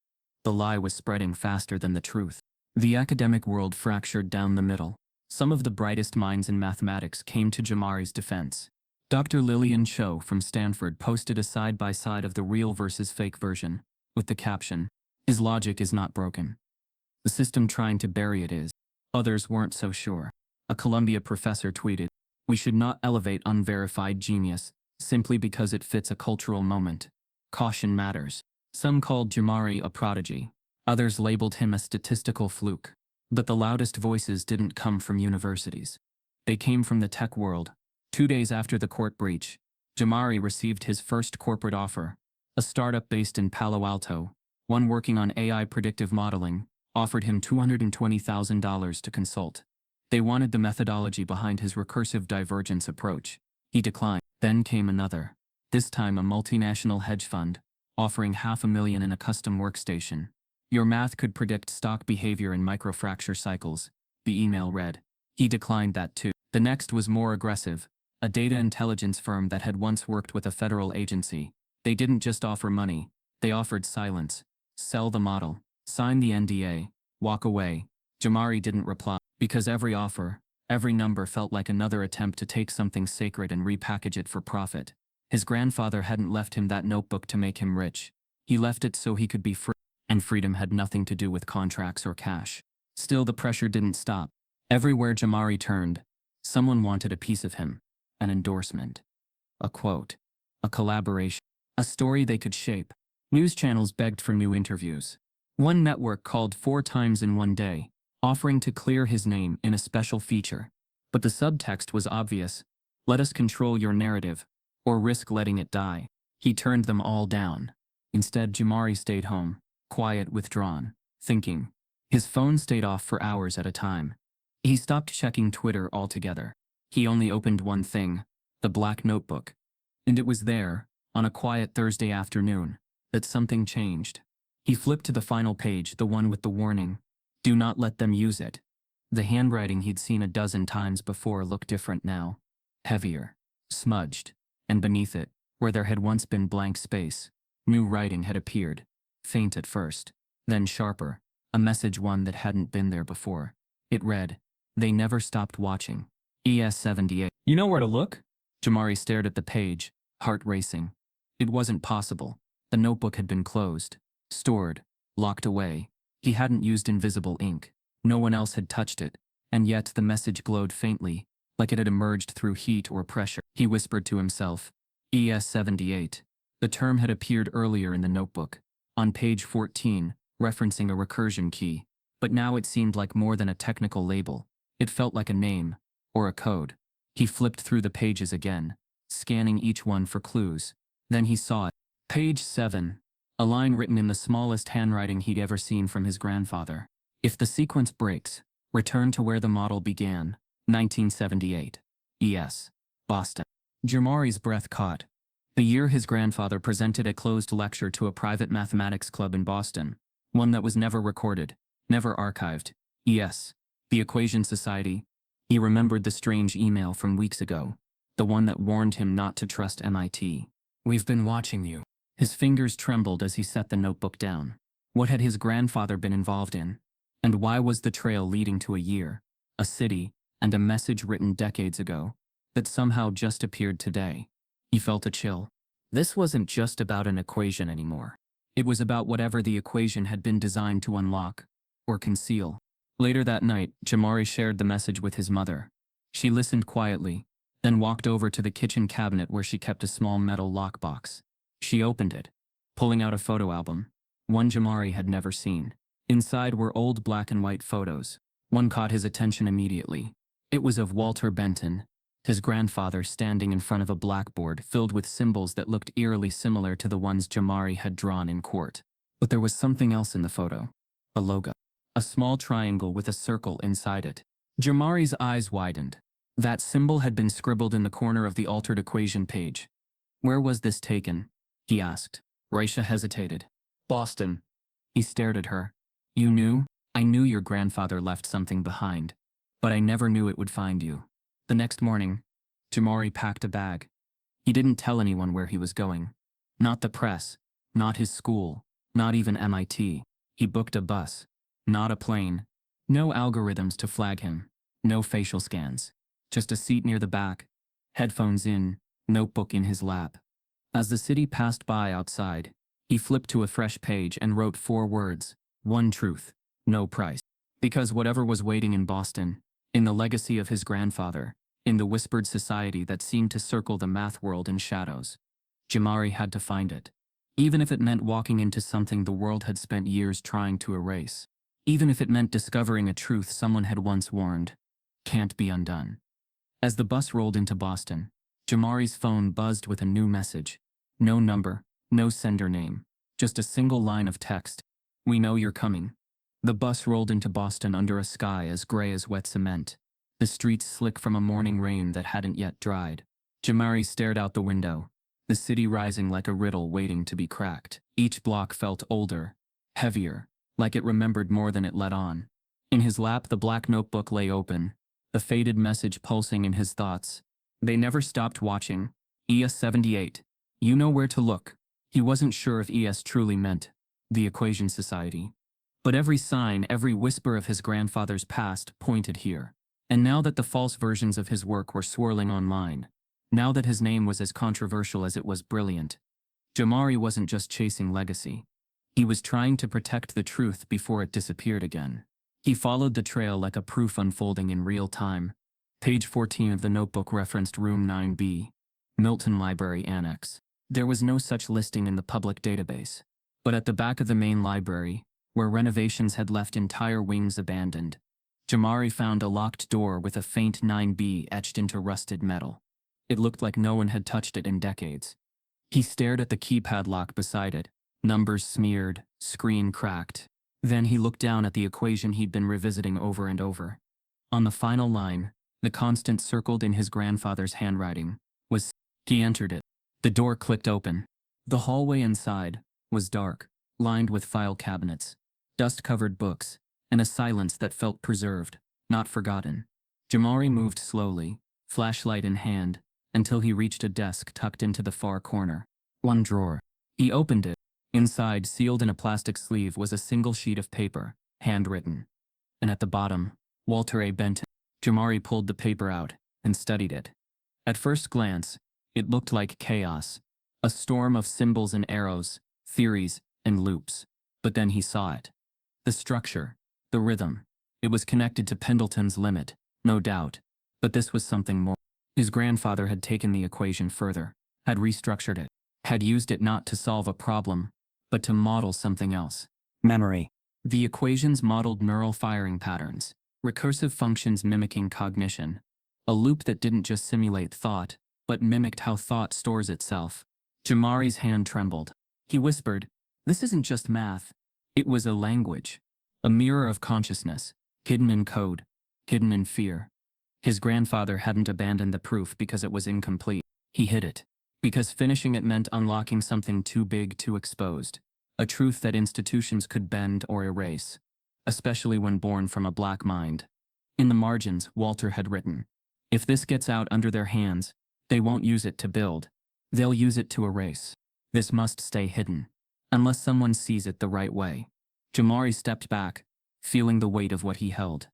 The lie was spreading faster than the truth. The academic world fractured down the middle. Some of the brightest minds in mathematics came to Jamari's defense. Dr. Lillian Cho from Stanford posted a side-by-side of the real versus fake version, with the caption, "His logic is not broken. The system trying to bury it is." Others weren't so sure. A Columbia professor tweeted, "We should not elevate unverified genius, simply because it fits a cultural moment. Caution matters." Some called Jamari a prodigy. Others labeled him a statistical fluke. But the loudest voices didn't come from universities. They came from the tech world. 2 days after the court breach, Jamari received his first corporate offer. A startup based in Palo Alto, one working on AI predictive modeling, offered him $220,000 to consult. They wanted the methodology behind his recursive divergence approach. He declined. Then came another. This time a multinational hedge fund, offering $500,000 in a custom workstation. Your math could predict stock behavior in microfracture cycles, the email read. He declined that too. The next was more aggressive. A data intelligence firm that had once worked with a federal agency. They didn't just offer money, they offered silence. Sell the model, sign the NDA, walk away. Jamari didn't reply, because every offer, every number felt like another attempt to take something sacred and repackage it for profit. His grandfather hadn't left him that notebook to make him rich. He left it so he could be free, and freedom had nothing to do with contracts or cash. Still, the pressure didn't stop. Everywhere Jamari turned, someone wanted a piece of him. An endorsement. A quote. A collaboration. A story they could shape. News channels begged for new interviews. One network called 4 times in one day, offering to clear his name in a special feature. But the subtext was obvious. Let us control your narrative, or risk letting it die. He turned them all down. Instead, Jamari stayed home, quiet, withdrawn, thinking. His phone stayed off for hours at a time. He stopped checking Twitter altogether. He only opened one thing, the black notebook. And it was there, on a quiet Thursday afternoon, that something changed. He flipped to the final page, the one with the warning, "Do not let them use it." The handwriting he'd seen a dozen times before looked different now. Heavier, smudged, and beneath it, where there had once been blank space, new writing had appeared, faint at first, then sharper, a message one that hadn't been there before. It read, "They never stopped watching. ES78. You know where to look?" Jamari stared at the page, heart racing. It wasn't possible. The notebook had been closed, stored, locked away. He hadn't used invisible ink. No one else had touched it, and yet the message glowed faintly, like it had emerged through heat or pressure. He whispered to himself, ES78. The term had appeared earlier in the notebook, on page 14, referencing a recursion key, but now it seemed like more than a technical label. It felt like a name, or a code. He flipped through the pages again, scanning each one for clues. Then he saw it. Page 7. A line written in the smallest handwriting he'd ever seen from his grandfather. If the sequence breaks, return to where the model began. 1978. E.S. Boston. Jamari's breath caught. The year his grandfather presented a closed lecture to a private mathematics club in Boston. One that was never recorded, never archived. E.S. The Equation Society. He remembered the strange email from weeks ago, the one that warned him not to trust MIT. "We've been watching you." His fingers trembled as he set the notebook down. What had his grandfather been involved in? And why was the trail leading to a year, a city, and a message written decades ago that somehow just appeared today? He felt a chill. This wasn't just about an equation anymore. It was about whatever the equation had been designed to unlock or conceal. Later that night, Jamari shared the message with his mother. She listened quietly, then walked over to the kitchen cabinet where she kept a small metal lockbox. She opened it, pulling out a photo album, one Jamari had never seen. Inside were old black and white photos. One caught his attention immediately. It was of Walter Benton, his grandfather, standing in front of a blackboard filled with symbols that looked eerily similar to the ones Jamari had drawn in court. But there was something else in the photo. A logo. A small triangle with a circle inside it. Jamari's eyes widened. That symbol had been scribbled in the corner of the altered equation page. Where was this taken? He asked. Raisha hesitated. Boston. He stared at her. You knew? I knew your grandfather left something behind. But I never knew it would find you. The next morning, Jamari packed a bag. He didn't tell anyone where he was going. Not the press, not his school, not even MIT. He booked a bus, not a plane. No algorithms to flag him, no facial scans. Just a seat near the back, headphones in, notebook in his lap. As the city passed by outside, he flipped to a fresh page and wrote 4 words, one truth, no price. Because whatever was waiting in Boston, in the legacy of his grandfather, in the whispered society that seemed to circle the math world in shadows, Jamari had to find it. Even if it meant walking into something the world had spent years trying to erase. Even if it meant discovering a truth someone had once warned, can't be undone. As the bus rolled into Boston, Jamari's phone buzzed with a new message. No number, no sender name, just a single line of text. We know you're coming. The bus rolled into Boston under a sky as gray as wet cement, the streets slick from a morning rain that hadn't yet dried. Jamari stared out the window, the city rising like a riddle waiting to be cracked. Each block felt older, heavier, like it remembered more than it let on. In his lap, the black notebook lay open, the faded message pulsing in his thoughts. They never stopped watching. ES 78. You know where to look. He wasn't sure if ES truly meant the Equation Society. But every sign, every whisper of his grandfather's past pointed here. And now that the false versions of his work were swirling online, now that his name was as controversial as it was brilliant, Jamari wasn't just chasing legacy. He was trying to protect the truth before it disappeared again. He followed the trail like a proof unfolding in real time. Page 14 of the notebook referenced Room 9B, Milton Library Annex. There was no such listing in the public database. But at the back of the main library, where renovations had left entire wings abandoned, Jamari found a locked door with a faint 9B etched into rusted metal. It looked like no one had touched it in decades. He stared at the keypad lock beside it, numbers smeared, screen cracked. Then he looked down at the equation he'd been revisiting over and over. On the final line, the constant circled in his grandfather's handwriting, was. He entered it. The door clicked open. The hallway inside was dark, lined with file cabinets, dust-covered books, and a silence that felt preserved, not forgotten. Jamari moved slowly, flashlight in hand, until he reached a desk tucked into the far corner. One drawer. He opened it. Inside, sealed in a plastic sleeve, was a single sheet of paper, handwritten. And at the bottom, Walter A. Benton. Jamari pulled the paper out and studied it. At first glance, it looked like chaos, a storm of symbols and arrows, theories and loops. But then he saw it. The structure, the rhythm. It was connected to Pendleton's limit, no doubt. But this was something more. His grandfather had taken the equation further, had restructured it, had used it not to solve a problem, but to model something else. Memory. The equations modeled neural firing patterns, recursive functions mimicking cognition, a loop that didn't just simulate thought, but mimicked how thought stores itself. Jamari's hand trembled. He whispered, "This isn't just math. It was a language, a mirror of consciousness, hidden in code, hidden in fear." His grandfather hadn't abandoned the proof because it was incomplete. He hid it, because finishing it meant unlocking something too big, too exposed, a truth that institutions could bend or erase, especially when born from a black mind. In the margins, Walter had written, "If this gets out under their hands, they won't use it to build. They'll use it to erase. This must stay hidden, unless someone sees it the right way." Jamari stepped back, feeling the weight of what he held.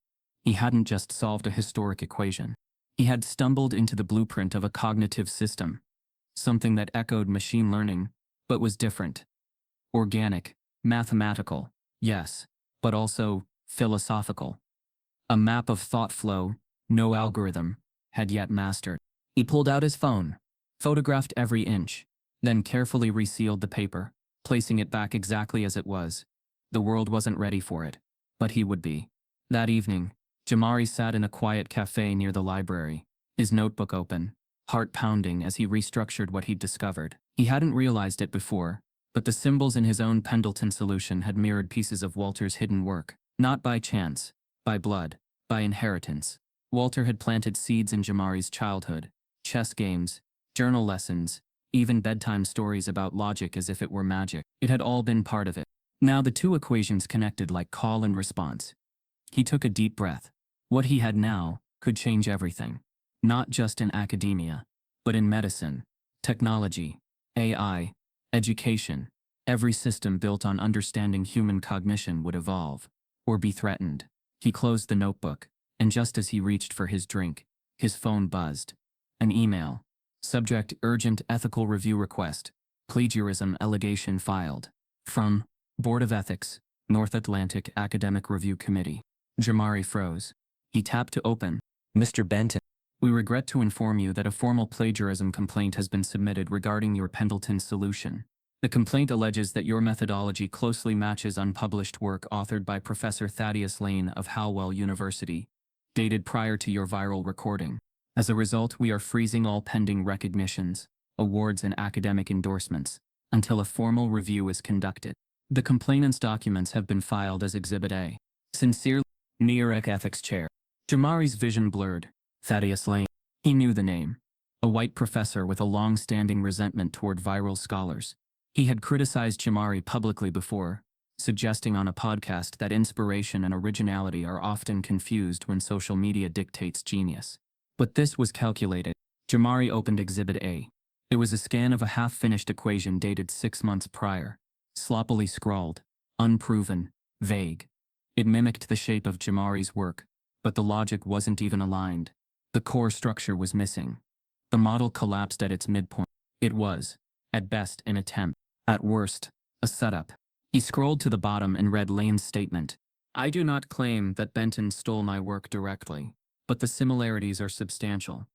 He hadn't just solved a historic equation. He had stumbled into the blueprint of a cognitive system, something that echoed machine learning, but was different. Organic, mathematical, yes, but also philosophical. A map of thought flow, no algorithm, had yet mastered. He pulled out his phone, photographed every inch, then carefully resealed the paper, placing it back exactly as it was. The world wasn't ready for it, but he would be. That evening, Jamari sat in a quiet cafe near the library, his notebook open, heart pounding as he restructured what he'd discovered. He hadn't realized it before, but the symbols in his own Pendleton solution had mirrored pieces of Walter's hidden work, not by chance, by blood, by inheritance. Walter had planted seeds in Jamari's childhood, chess games, journal lessons, even bedtime stories about logic as if it were magic. It had all been part of it. Now the two equations connected like call and response. He took a deep breath. What he had now could change everything. Not just in academia, but in medicine, technology, AI, education. Every system built on understanding human cognition would evolve, or be threatened. He closed the notebook, and just as he reached for his drink, his phone buzzed. An email. Subject: urgent ethical review request. Plagiarism allegation filed. From Board of Ethics, North Atlantic Academic Review Committee. Jamari froze. He tapped to open. Mr. Benton. We regret to inform you that a formal plagiarism complaint has been submitted regarding your Pendleton solution. The complaint alleges that your methodology closely matches unpublished work authored by Professor Thaddeus Lane of Howell University, dated prior to your viral recording. As a result, we are freezing all pending recognitions, awards, and academic endorsements until a formal review is conducted. The complainant's documents have been filed as Exhibit A. Sincerely, New York Ethics Chair. Jamari's vision blurred. Thaddeus Lane. He knew the name. A white professor with a long-standing resentment toward viral scholars. He had criticized Jamari publicly before, suggesting on a podcast that inspiration and originality are often confused when social media dictates genius. But this was calculated. Jamari opened Exhibit A. It was a scan of a half-finished equation dated 6 months prior, sloppily scrawled, unproven, vague. It mimicked the shape of Jamari's work, but the logic wasn't even aligned. The core structure was missing. The model collapsed at its midpoint. It was, at best, an attempt. At worst, a setup. He scrolled to the bottom and read Lane's statement. I do not claim that Benton stole my work directly, but the similarities are substantial.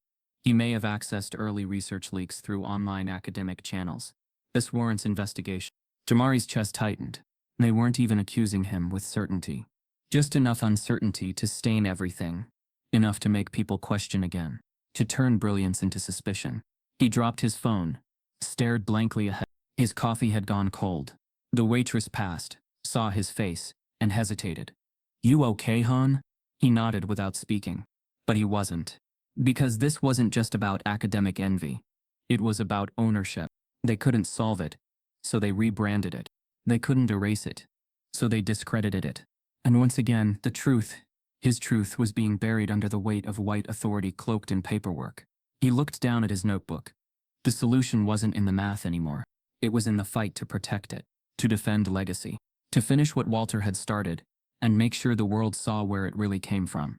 He may have accessed early research leaks through online academic channels. This warrants investigation. Jamari's chest tightened. They weren't even accusing him with certainty. Just enough uncertainty to stain everything. Enough to make people question again. To turn brilliance into suspicion. He dropped his phone, stared blankly ahead. His coffee had gone cold. The waitress passed, saw his face, and hesitated. You okay, hon? He nodded without speaking. But he wasn't. Because this wasn't just about academic envy. It was about ownership. They couldn't solve it, so they rebranded it. They couldn't erase it, so they discredited it. And once again, the truth, his truth, was being buried under the weight of white authority cloaked in paperwork. He looked down at his notebook. The solution wasn't in the math anymore. It was in the fight to protect it, to defend legacy, to finish what Walter had started, and make sure the world saw where it really came from.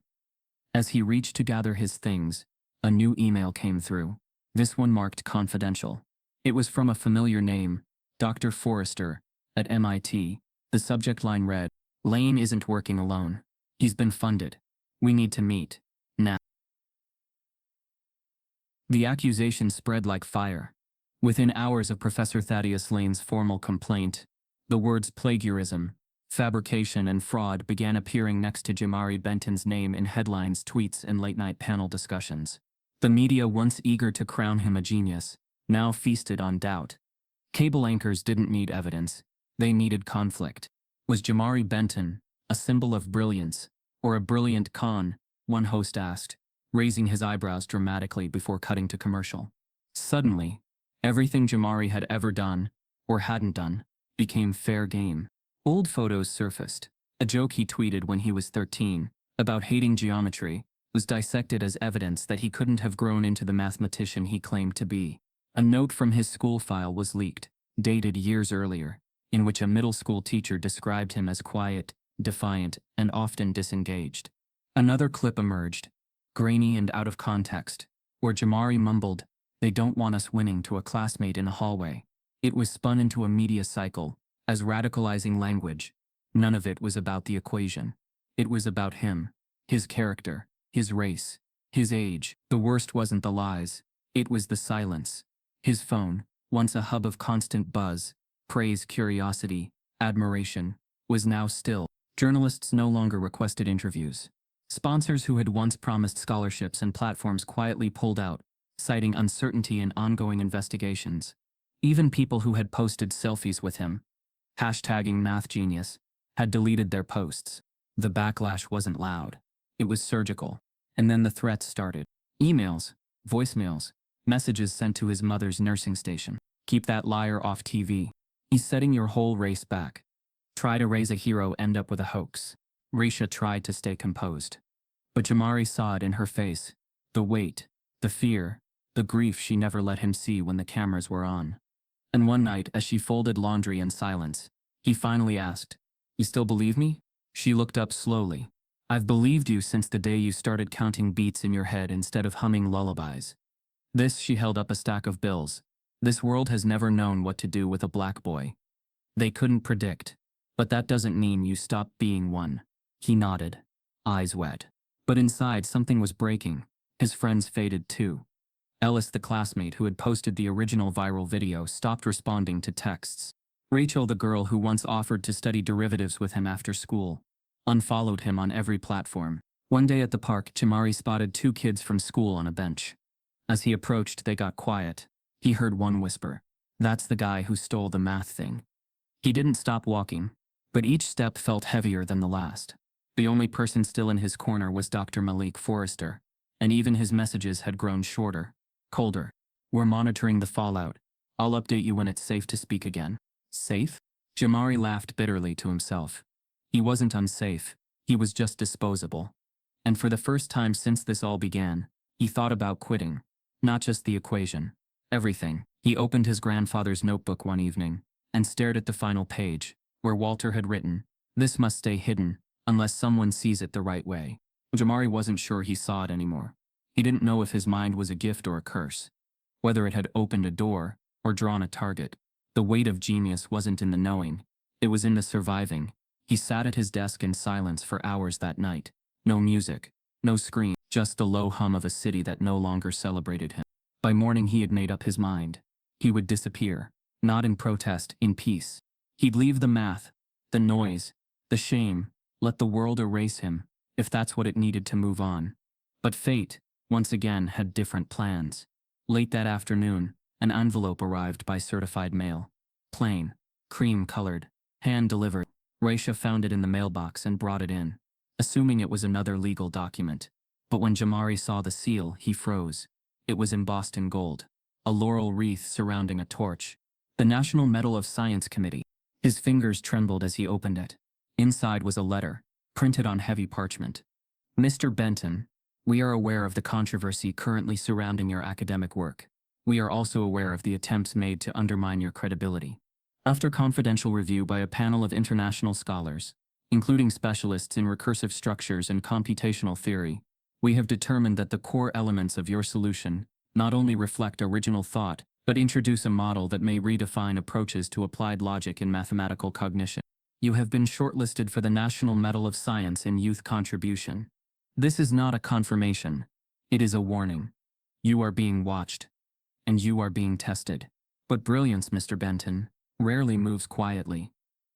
As he reached to gather his things, a new email came through. This one marked confidential. It was from a familiar name, Dr. Forrester, at MIT. The subject line read, Lane isn't working alone. He's been funded. We need to meet. Now. The accusation spread like fire. Within hours of Professor Thaddeus Lane's formal complaint, the words plagiarism, fabrication, and fraud began appearing next to Jamari Benton's name in headlines, tweets, and late-night panel discussions. The media, once eager to crown him a genius, now feasted on doubt. Cable anchors didn't need evidence. They needed conflict. Was Jamari Benton a symbol of brilliance, or a brilliant con? One host asked, raising his eyebrows dramatically before cutting to commercial. Suddenly, everything Jamari had ever done, or hadn't done, became fair game. Old photos surfaced. A joke he tweeted when he was 13, about hating geometry, was dissected as evidence that he couldn't have grown into the mathematician he claimed to be. A note from his school file was leaked, dated years earlier, in which a middle school teacher described him as quiet, defiant, and often disengaged. Another clip emerged, grainy and out of context, where Jamari mumbled, "They don't want us winning," to a classmate in a hallway. It was spun into a media cycle, as radicalizing language. None of it was about the equation. It was about him, his character, his race, his age. The worst wasn't the lies, it was the silence. His phone, once a hub of constant buzz, praise, curiosity, admiration, was now still. Journalists no longer requested interviews. Sponsors who had once promised scholarships and platforms quietly pulled out, citing uncertainty and ongoing investigations. Even people who had posted selfies with him, hashtagging math genius, had deleted their posts. The backlash wasn't loud. It was surgical. And then the threats started. Emails, voicemails, messages sent to his mother's nursing station. "Keep that liar off TV. He's setting your whole race back. Try to raise a hero, end up with a hoax." Risha tried to stay composed. But Jamari saw it in her face. The weight, the fear, the grief she never let him see when the cameras were on. And one night, as she folded laundry in silence, he finally asked, "You still believe me?" She looked up slowly. "I've believed you since the day you started counting beats in your head instead of humming lullabies." She held up a stack of bills. "This world has never known what to do with a black boy. They couldn't predict. But that doesn't mean you stop being one." He nodded, eyes wet. But inside something was breaking. His friends faded too. Ellis, the classmate who had posted the original viral video, stopped responding to texts. Rachel, the girl who once offered to study derivatives with him after school, unfollowed him on every platform. One day at the park, Jamari spotted two kids from school on a bench. As he approached, they got quiet. He heard one whisper, "That's the guy who stole the math thing." He didn't stop walking, but each step felt heavier than the last. The only person still in his corner was Dr. Malik Forrester, and even his messages had grown shorter, colder. "We're monitoring the fallout. I'll update you when it's safe to speak again." Safe? Jamari laughed bitterly to himself. He wasn't unsafe, he was just disposable. And for the first time since this all began, he thought about quitting. Not just the equation. Everything. He opened his grandfather's notebook one evening, and stared at the final page, where Walter had written, "This must stay hidden, unless someone sees it the right way." Jamari wasn't sure he saw it anymore. He didn't know if his mind was a gift or a curse, whether it had opened a door or drawn a target. The weight of genius wasn't in the knowing, it was in the surviving. He sat at his desk in silence for hours that night. No music, no screen, just the low hum of a city that no longer celebrated him. By morning he had made up his mind. He would disappear, not in protest, in peace. He'd leave the math, the noise, the shame, let the world erase him, if that's what it needed to move on. But fate, once again, had different plans. Late that afternoon, an envelope arrived by certified mail. Plain, cream-colored, hand-delivered. Raisha found it in the mailbox and brought it in, assuming it was another legal document. But when Jamari saw the seal, he froze. It was embossed in gold, a laurel wreath surrounding a torch. The National Medal of Science Committee. His fingers trembled as he opened it. Inside was a letter, printed on heavy parchment. "Mr. Benton, we are aware of the controversy currently surrounding your academic work. We are also aware of the attempts made to undermine your credibility. After confidential review by a panel of international scholars, including specialists in recursive structures and computational theory, we have determined that the core elements of your solution not only reflect original thought, but introduce a model that may redefine approaches to applied logic in mathematical cognition. You have been shortlisted for the National Medal of Science in Youth Contribution. This is not a confirmation. It is a warning. You are being watched. And you are being tested. But brilliance, Mr. Benton, rarely moves quietly.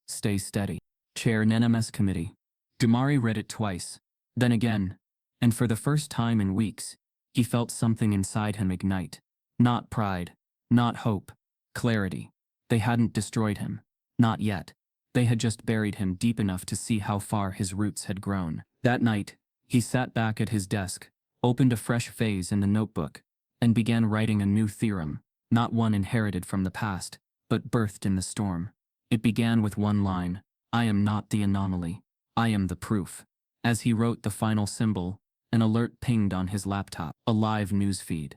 Stay steady." Chair NMS Committee. Jamari read it twice, then again, and for the first time in weeks, he felt something inside him ignite. Not pride, not hope, clarity. They hadn't destroyed him. Not yet. They had just buried him deep enough to see how far his roots had grown. That night, he sat back at his desk, opened a fresh phase in the notebook, and began writing a new theorem, not one inherited from the past, but birthed in the storm. It began with one line, "I am not the anomaly. I am the proof." As he wrote the final symbol, an alert pinged on his laptop, a live news feed.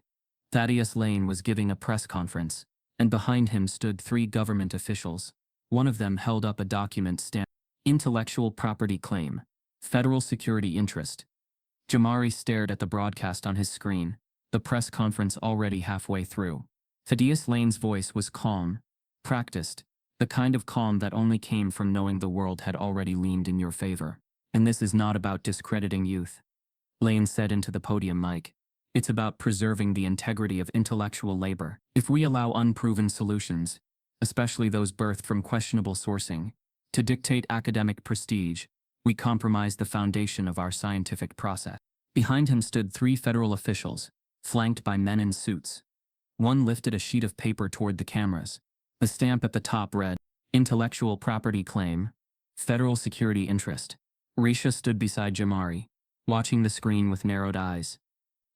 Thaddeus Lane was giving a press conference, and behind him stood 3 government officials. One of them held up a document stamped. Intellectual property claim. Federal security interest. Jamari stared at the broadcast on his screen, the press conference already halfway through. Thaddeus Lane's voice was calm, practiced, the kind of calm that only came from knowing the world had already leaned in your favor. And this is not about discrediting youth, Lane said into the podium mic. It's about preserving the integrity of intellectual labor. If we allow unproven solutions, especially those birthed from questionable sourcing, to dictate academic prestige, we compromise the foundation of our scientific process. Behind him stood 3 federal officials, flanked by men in suits. One lifted a sheet of paper toward the cameras. The stamp at the top read, Intellectual Property Claim, Federal Security Interest. Risha stood beside Jamari, watching the screen with narrowed eyes.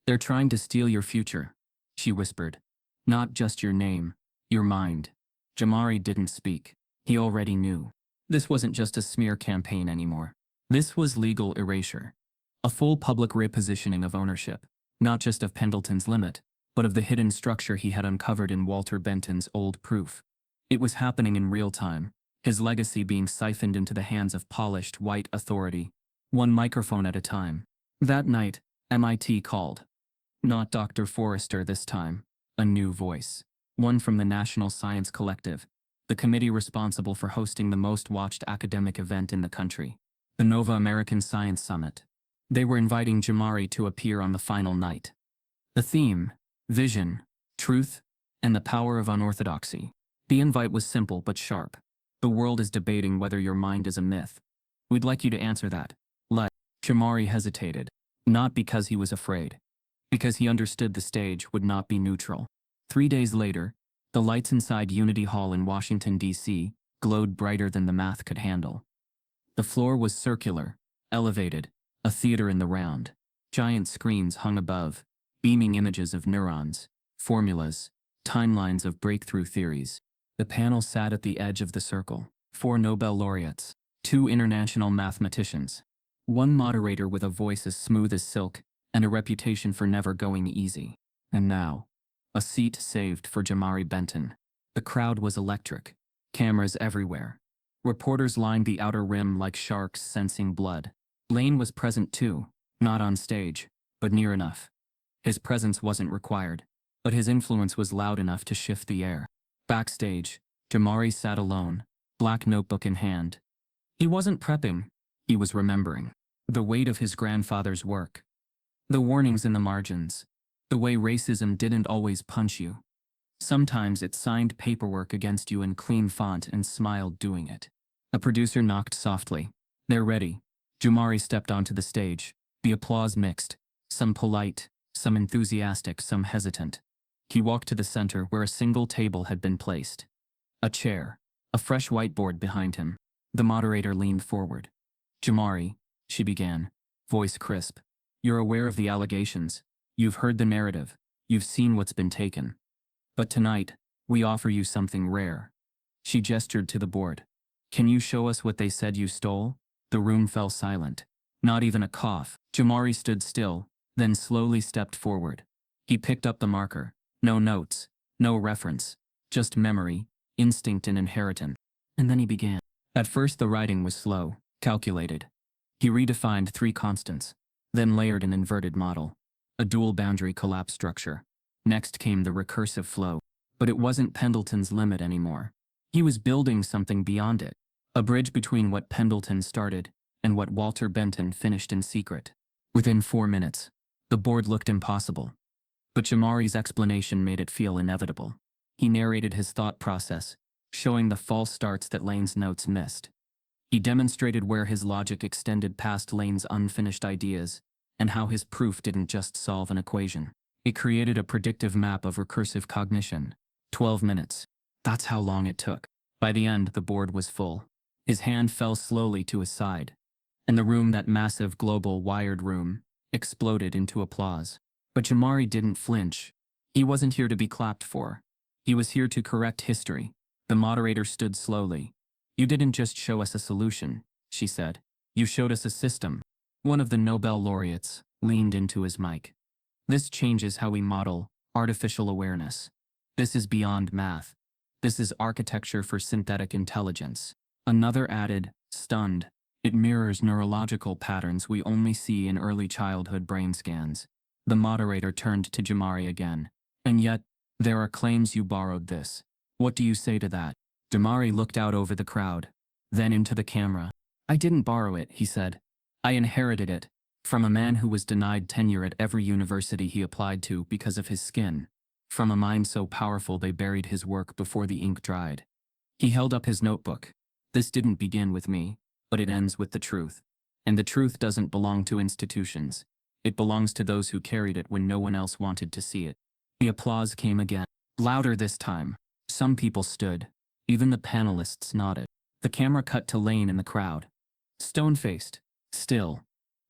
They're trying to steal your future, she whispered. Not just your name, your mind. Jamari didn't speak. He already knew. This wasn't just a smear campaign anymore. This was legal erasure. A full public repositioning of ownership, not just of Pendleton's limit, but of the hidden structure he had uncovered in Walter Benton's old proof. It was happening in real time, his legacy being siphoned into the hands of polished white authority, one microphone at a time. That night, MIT called. Not Dr. Forrester this time, a new voice. One from the National Science Collective, the committee responsible for hosting the most watched academic event in the country, the Nova American Science Summit. They were inviting Jamari to appear on the final night. The theme, vision, truth, and the power of unorthodoxy. The invite was simple but sharp. The world is debating whether your mind is a myth. We'd like you to answer that. Jamari hesitated, not because he was afraid, because he understood the stage would not be neutral. 3 days later, the lights inside Unity Hall in Washington, D.C., glowed brighter than the math could handle. The floor was circular, elevated, a theater in the round. Giant screens hung above, beaming images of neurons, formulas, timelines of breakthrough theories. The panel sat at the edge of the circle. 4 Nobel laureates, 2 international mathematicians, 1 moderator with a voice as smooth as silk, and a reputation for never going easy. And now, a seat saved for Jamari Benton. The crowd was electric. Cameras everywhere. Reporters lined the outer rim like sharks sensing blood. Lane was present too, not on stage, but near enough. His presence wasn't required, but his influence was loud enough to shift the air. Backstage, Jamari sat alone, black notebook in hand. He wasn't prepping, he was remembering. The weight of his grandfather's work. The warnings in the margins. The way racism didn't always punch you. Sometimes it signed paperwork against you in clean font and smiled doing it. A producer knocked softly. They're ready. Jamari stepped onto the stage. The applause mixed. Some polite, some enthusiastic, some hesitant. He walked to the center where a single table had been placed. A chair. A fresh whiteboard behind him. The moderator leaned forward. Jamari, she began, voice crisp. You're aware of the allegations. You've heard the narrative. You've seen what's been taken. But tonight, we offer you something rare. She gestured to the board. Can you show us what they said you stole? The room fell silent. Not even a cough. Jamari stood still, then slowly stepped forward. He picked up the marker. No notes, no reference, just memory, instinct and inheritance. And then he began. At first the writing was slow, calculated. He redefined 3 constants, then layered an inverted model, a dual boundary collapse structure. Next came the recursive flow. But it wasn't Pendleton's limit anymore. He was building something beyond it, a bridge between what Pendleton started and what Walter Benton finished in secret. Within 4 minutes, the board looked impossible. But Jamari's explanation made it feel inevitable. He narrated his thought process, showing the false starts that Lane's notes missed. He demonstrated where his logic extended past Lane's unfinished ideas, and how his proof didn't just solve an equation. It created a predictive map of recursive cognition. 12 minutes. That's how long it took. By the end, the board was full. His hand fell slowly to his side, and the room, that massive global wired room, exploded into applause. But Jamari didn't flinch. He wasn't here to be clapped for. He was here to correct history. The moderator stood slowly. You didn't just show us a solution, she said. You showed us a system. One of the Nobel laureates leaned into his mic. This changes how we model artificial awareness. This is beyond math. This is architecture for synthetic intelligence. Another added, Stunned. It mirrors neurological patterns we only see in early childhood brain scans. The moderator turned to Jamari again. And yet, there are claims you borrowed this. What do you say to that? Jamari looked out over the crowd, then into the camera. I didn't borrow it, he said. I inherited it from a man who was denied tenure at every university he applied to because of his skin. From a mind so powerful they buried his work before the ink dried. He held up his notebook. This didn't begin with me, but it ends with the truth. And the truth doesn't belong to institutions. It belongs to those who carried it when no one else wanted to see it. The applause came again, louder this time. Some people stood. Even the panelists nodded. The camera cut to Lane in the crowd. Stone-faced. Still.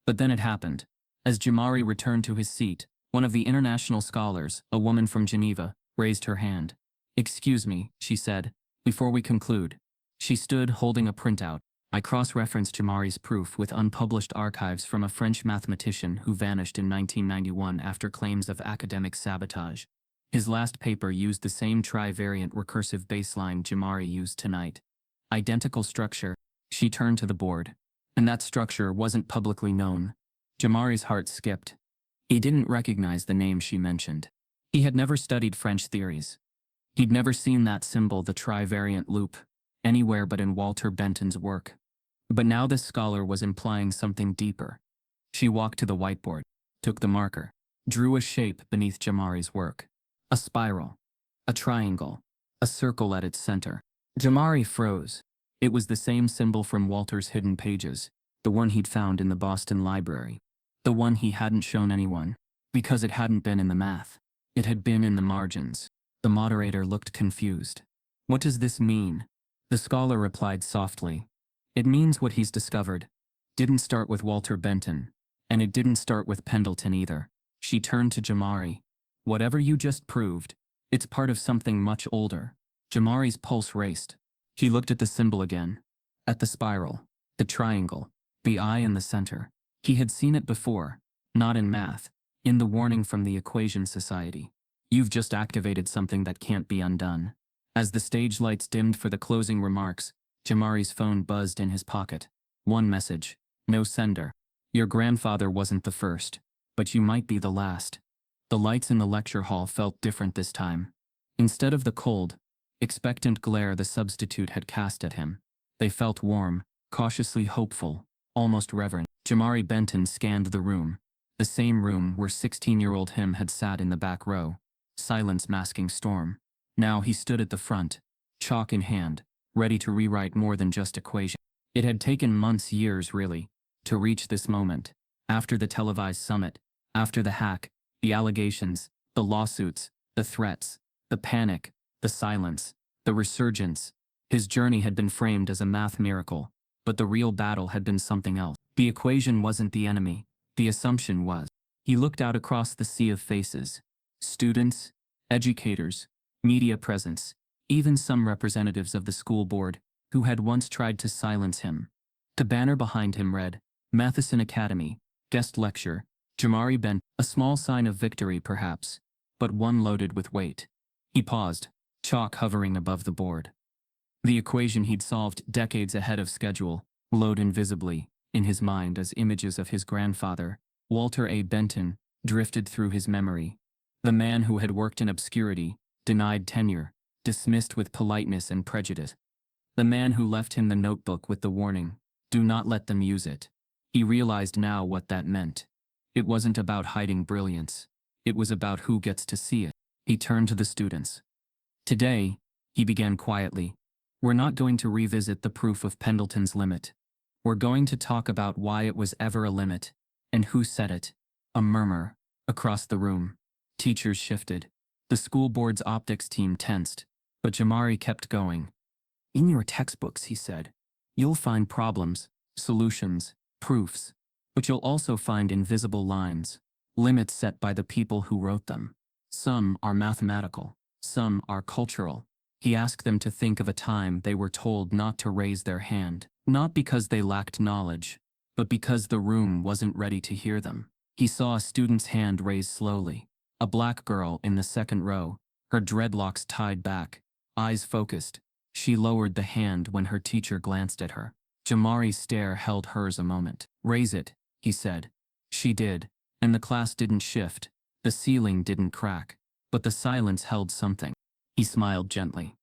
But then it happened. As Jamari returned to his seat, one of the international scholars, a woman from Geneva, raised her hand. Excuse me, she said, before we conclude. She stood holding a printout. I cross-referenced Jamari's proof with unpublished archives from a French mathematician who vanished in 1991 after claims of academic sabotage. His last paper used the same trivariant recursive baseline Jamari used tonight. Identical structure. She turned to the board. And that structure wasn't publicly known. Jamari's heart skipped. He didn't recognize the name she mentioned. He had never studied French theories. He'd never seen that symbol, the trivariant loop, anywhere but in Walter Benton's work. But now this scholar was implying something deeper. She walked to the whiteboard, took the marker, drew a shape beneath Jamari's work. A spiral, a triangle, a circle at its center. Jamari froze. It was the same symbol from Walter's hidden pages, the one he'd found in the Boston Library. The one he hadn't shown anyone, because it hadn't been in the math. It had been in the margins. The moderator looked confused. What does this mean? The scholar replied softly. It means what he's discovered. Didn't start with Walter Benton. And it didn't start with Pendleton either. She turned to Jamari. Whatever you just proved, it's part of something much older. Jamari's pulse raced. He looked at the symbol again. At the spiral. The triangle. The eye in the center. He had seen it before. Not in math. In the warning from the Equation Society. You've just activated something that can't be undone. As the stage lights dimmed for the closing remarks, Jamari's phone buzzed in his pocket. One message. No sender. Your grandfather wasn't the first, but you might be the last. The lights in the lecture hall felt different this time. Instead of the cold, expectant glare the substitute had cast at him, they felt warm, cautiously hopeful, almost reverent. Jamari Benton scanned the room. The same room where 16-year-old him had sat in the back row. Silence masking storm. Now he stood at the front, chalk in hand, ready to rewrite more than just equation. It had taken months, years really, to reach this moment. After the televised summit, after the hack, the allegations, the lawsuits, the threats, the panic, the silence, the resurgence. His journey had been framed as a math miracle, but the real battle had been something else. The equation wasn't the enemy, the assumption was. He looked out across the sea of faces. Students, educators, media presence, even some representatives of the school board, who had once tried to silence him. The banner behind him read, Matheson Academy, guest lecture, Jamari Benton, a small sign of victory perhaps, but one loaded with weight. He paused, chalk hovering above the board. The equation he'd solved decades ahead of schedule, glowed invisibly, in his mind as images of his grandfather, Walter A. Benton, drifted through his memory. The man who had worked in obscurity, denied tenure, dismissed with politeness and prejudice. The man who left him the notebook with the warning, do not let them use it. He realized now what that meant. It wasn't about hiding brilliance. It was about who gets to see it. He turned to the students. Today, he began quietly, we're not going to revisit the proof of Pendleton's limit. We're going to talk about why it was ever a limit, and who said it. A murmur, across the room. Teachers shifted. The school board's optics team tensed, but Jamari kept going. In your textbooks, he said, you'll find problems, solutions, proofs, but you'll also find invisible lines, limits set by the people who wrote them. Some are mathematical, some are cultural. He asked them to think of a time they were told not to raise their hand, not because they lacked knowledge, but because the room wasn't ready to hear them. He saw a student's hand raise slowly, a black girl in the second row, her dreadlocks tied back, eyes focused. She lowered the hand when her teacher glanced at her. Jamari's stare held hers a moment. "Raise it," he said. She did, and the class didn't shift. The ceiling didn't crack, but the silence held something. He smiled gently.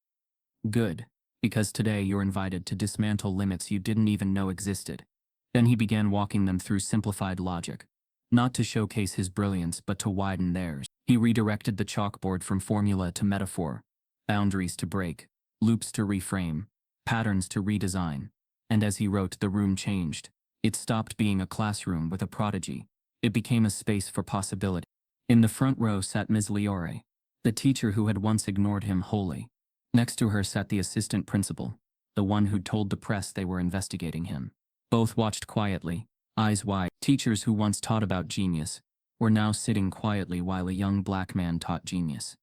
"Good, because today you're invited to dismantle limits you didn't even know existed." Then he began walking them through simplified logic. Not to showcase his brilliance, but to widen theirs. He redirected the chalkboard from formula to metaphor, boundaries to break, loops to reframe, patterns to redesign. And as he wrote, the room changed. It stopped being a classroom with a prodigy. It became a space for possibility. In the front row sat Ms. Liore, the teacher who had once ignored him wholly. Next to her sat the assistant principal, the one who'd told the press they were investigating him. Both watched quietly, eyes wide. Teachers who once taught about genius were now sitting quietly while a young black man taught genius.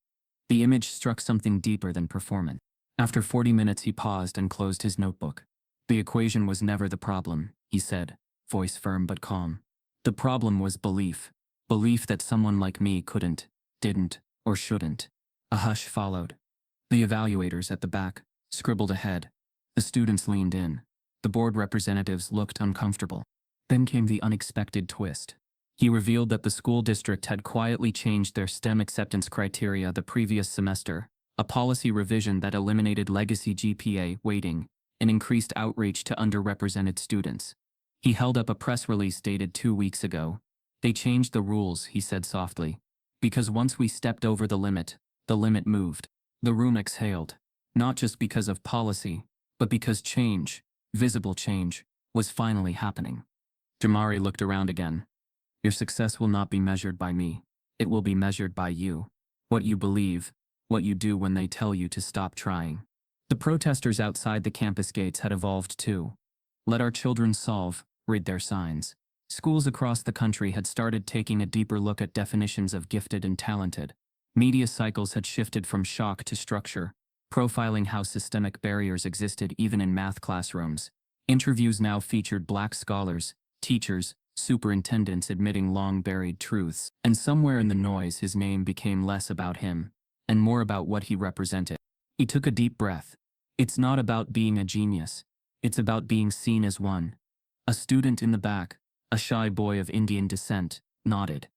The image struck something deeper than performance. After 40 minutes he paused and closed his notebook. "The equation was never the problem," he said, voice firm but calm. "The problem was belief. Belief that someone like me couldn't, didn't, or shouldn't." A hush followed. The evaluators at the back scribbled ahead. The students leaned in. The board representatives looked uncomfortable. Then came the unexpected twist. He revealed that the school district had quietly changed their STEM acceptance criteria the previous semester, a policy revision that eliminated legacy GPA weighting and increased outreach to underrepresented students. He held up a press release dated 2 weeks ago. "They changed the rules," he said softly, "because once we stepped over the limit moved." The room exhaled, not just because of policy, but because change, visible change, was finally happening. Jamari looked around again. "Your success will not be measured by me. It will be measured by you. What you believe, what you do when they tell you to stop trying." The protesters outside the campus gates had evolved too. "Let our children solve," read their signs. Schools across the country had started taking a deeper look at definitions of gifted and talented. Media cycles had shifted from shock to structure, profiling how systemic barriers existed even in math classrooms. Interviews now featured black scholars, teachers, superintendents admitting long-buried truths, and somewhere in the noise his name became less about him, and more about what he represented. He took a deep breath. "It's not about being a genius. It's about being seen as one." A student in the back, a shy boy of Indian descent, nodded.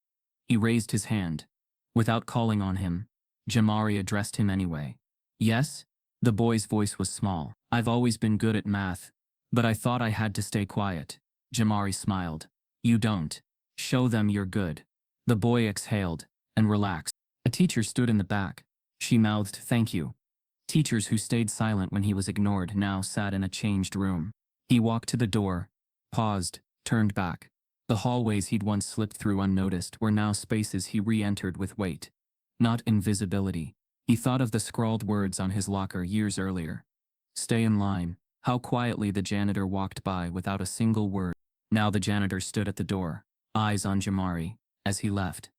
He raised his hand. Without calling on him, Jamari addressed him anyway. "Yes?" The boy's voice was small. "I've always been good at math, but I thought I had to stay quiet." Jamari smiled. "You don't. Show them you're good." The boy exhaled and relaxed. A teacher stood in the back. She mouthed, "Thank you." Teachers who stayed silent when he was ignored now sat in a changed room. He walked to the door, paused, turned back. The hallways he'd once slipped through unnoticed were now spaces he re-entered with weight. Not invisibility. He thought of the scrawled words on his locker years earlier. "Stay in line." How quietly the janitor walked by without a single word. Now the janitor stood at the door, eyes on Jamari, as he left.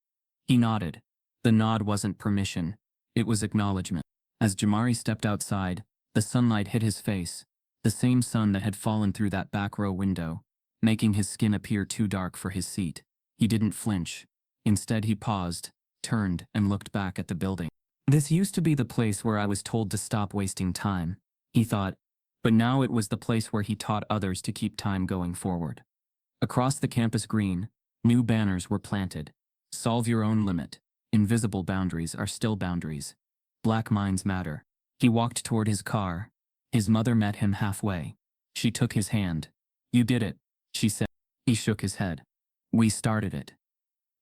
He nodded. The nod wasn't permission. It was acknowledgement. As Jamari stepped outside, the sunlight hit his face, the same sun that had fallen through that back row window, making his skin appear too dark for his seat. He didn't flinch. Instead he paused, turned, and looked back at the building. "This used to be the place where I was told to stop wasting time," he thought, but now it was the place where he taught others to keep time going forward. Across the campus green, new banners were planted. "Solve your own limit. Invisible boundaries are still boundaries. Black minds matter." He walked toward his car. His mother met him halfway. She took his hand. "You did it," she said. He shook his head. "We started it."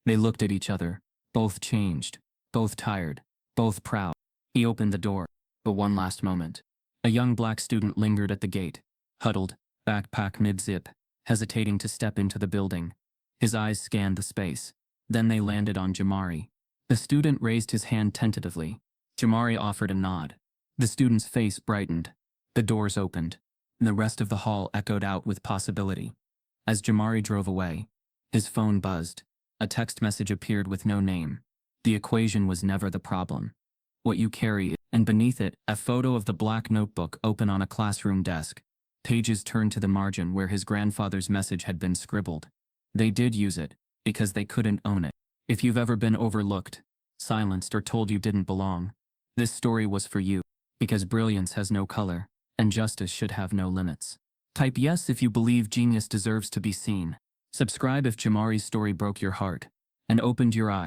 They looked at each other, both changed, both tired, both proud. He opened the door. But one last moment. A young black student lingered at the gate, huddled, backpack mid-zip, hesitating to step into the building. His eyes scanned the space. Then they landed on Jamari. The student raised his hand tentatively. Jamari offered a nod. The student's face brightened. The doors opened. And the rest of the hall echoed out with possibility. As Jamari drove away, his phone buzzed. A text message appeared with no name. The equation was never the problem. What you carry, and beneath it, a photo of the black notebook open on a classroom desk. Pages turned to the margin where his grandfather's message had been scribbled. They did use it, because they couldn't own it. If you've ever been overlooked, silenced, or told you didn't belong, this story was for you, because brilliance has no color, and justice should have no limits. Type yes if you believe genius deserves to be seen. Subscribe if Jamari's story broke your heart and opened your eyes.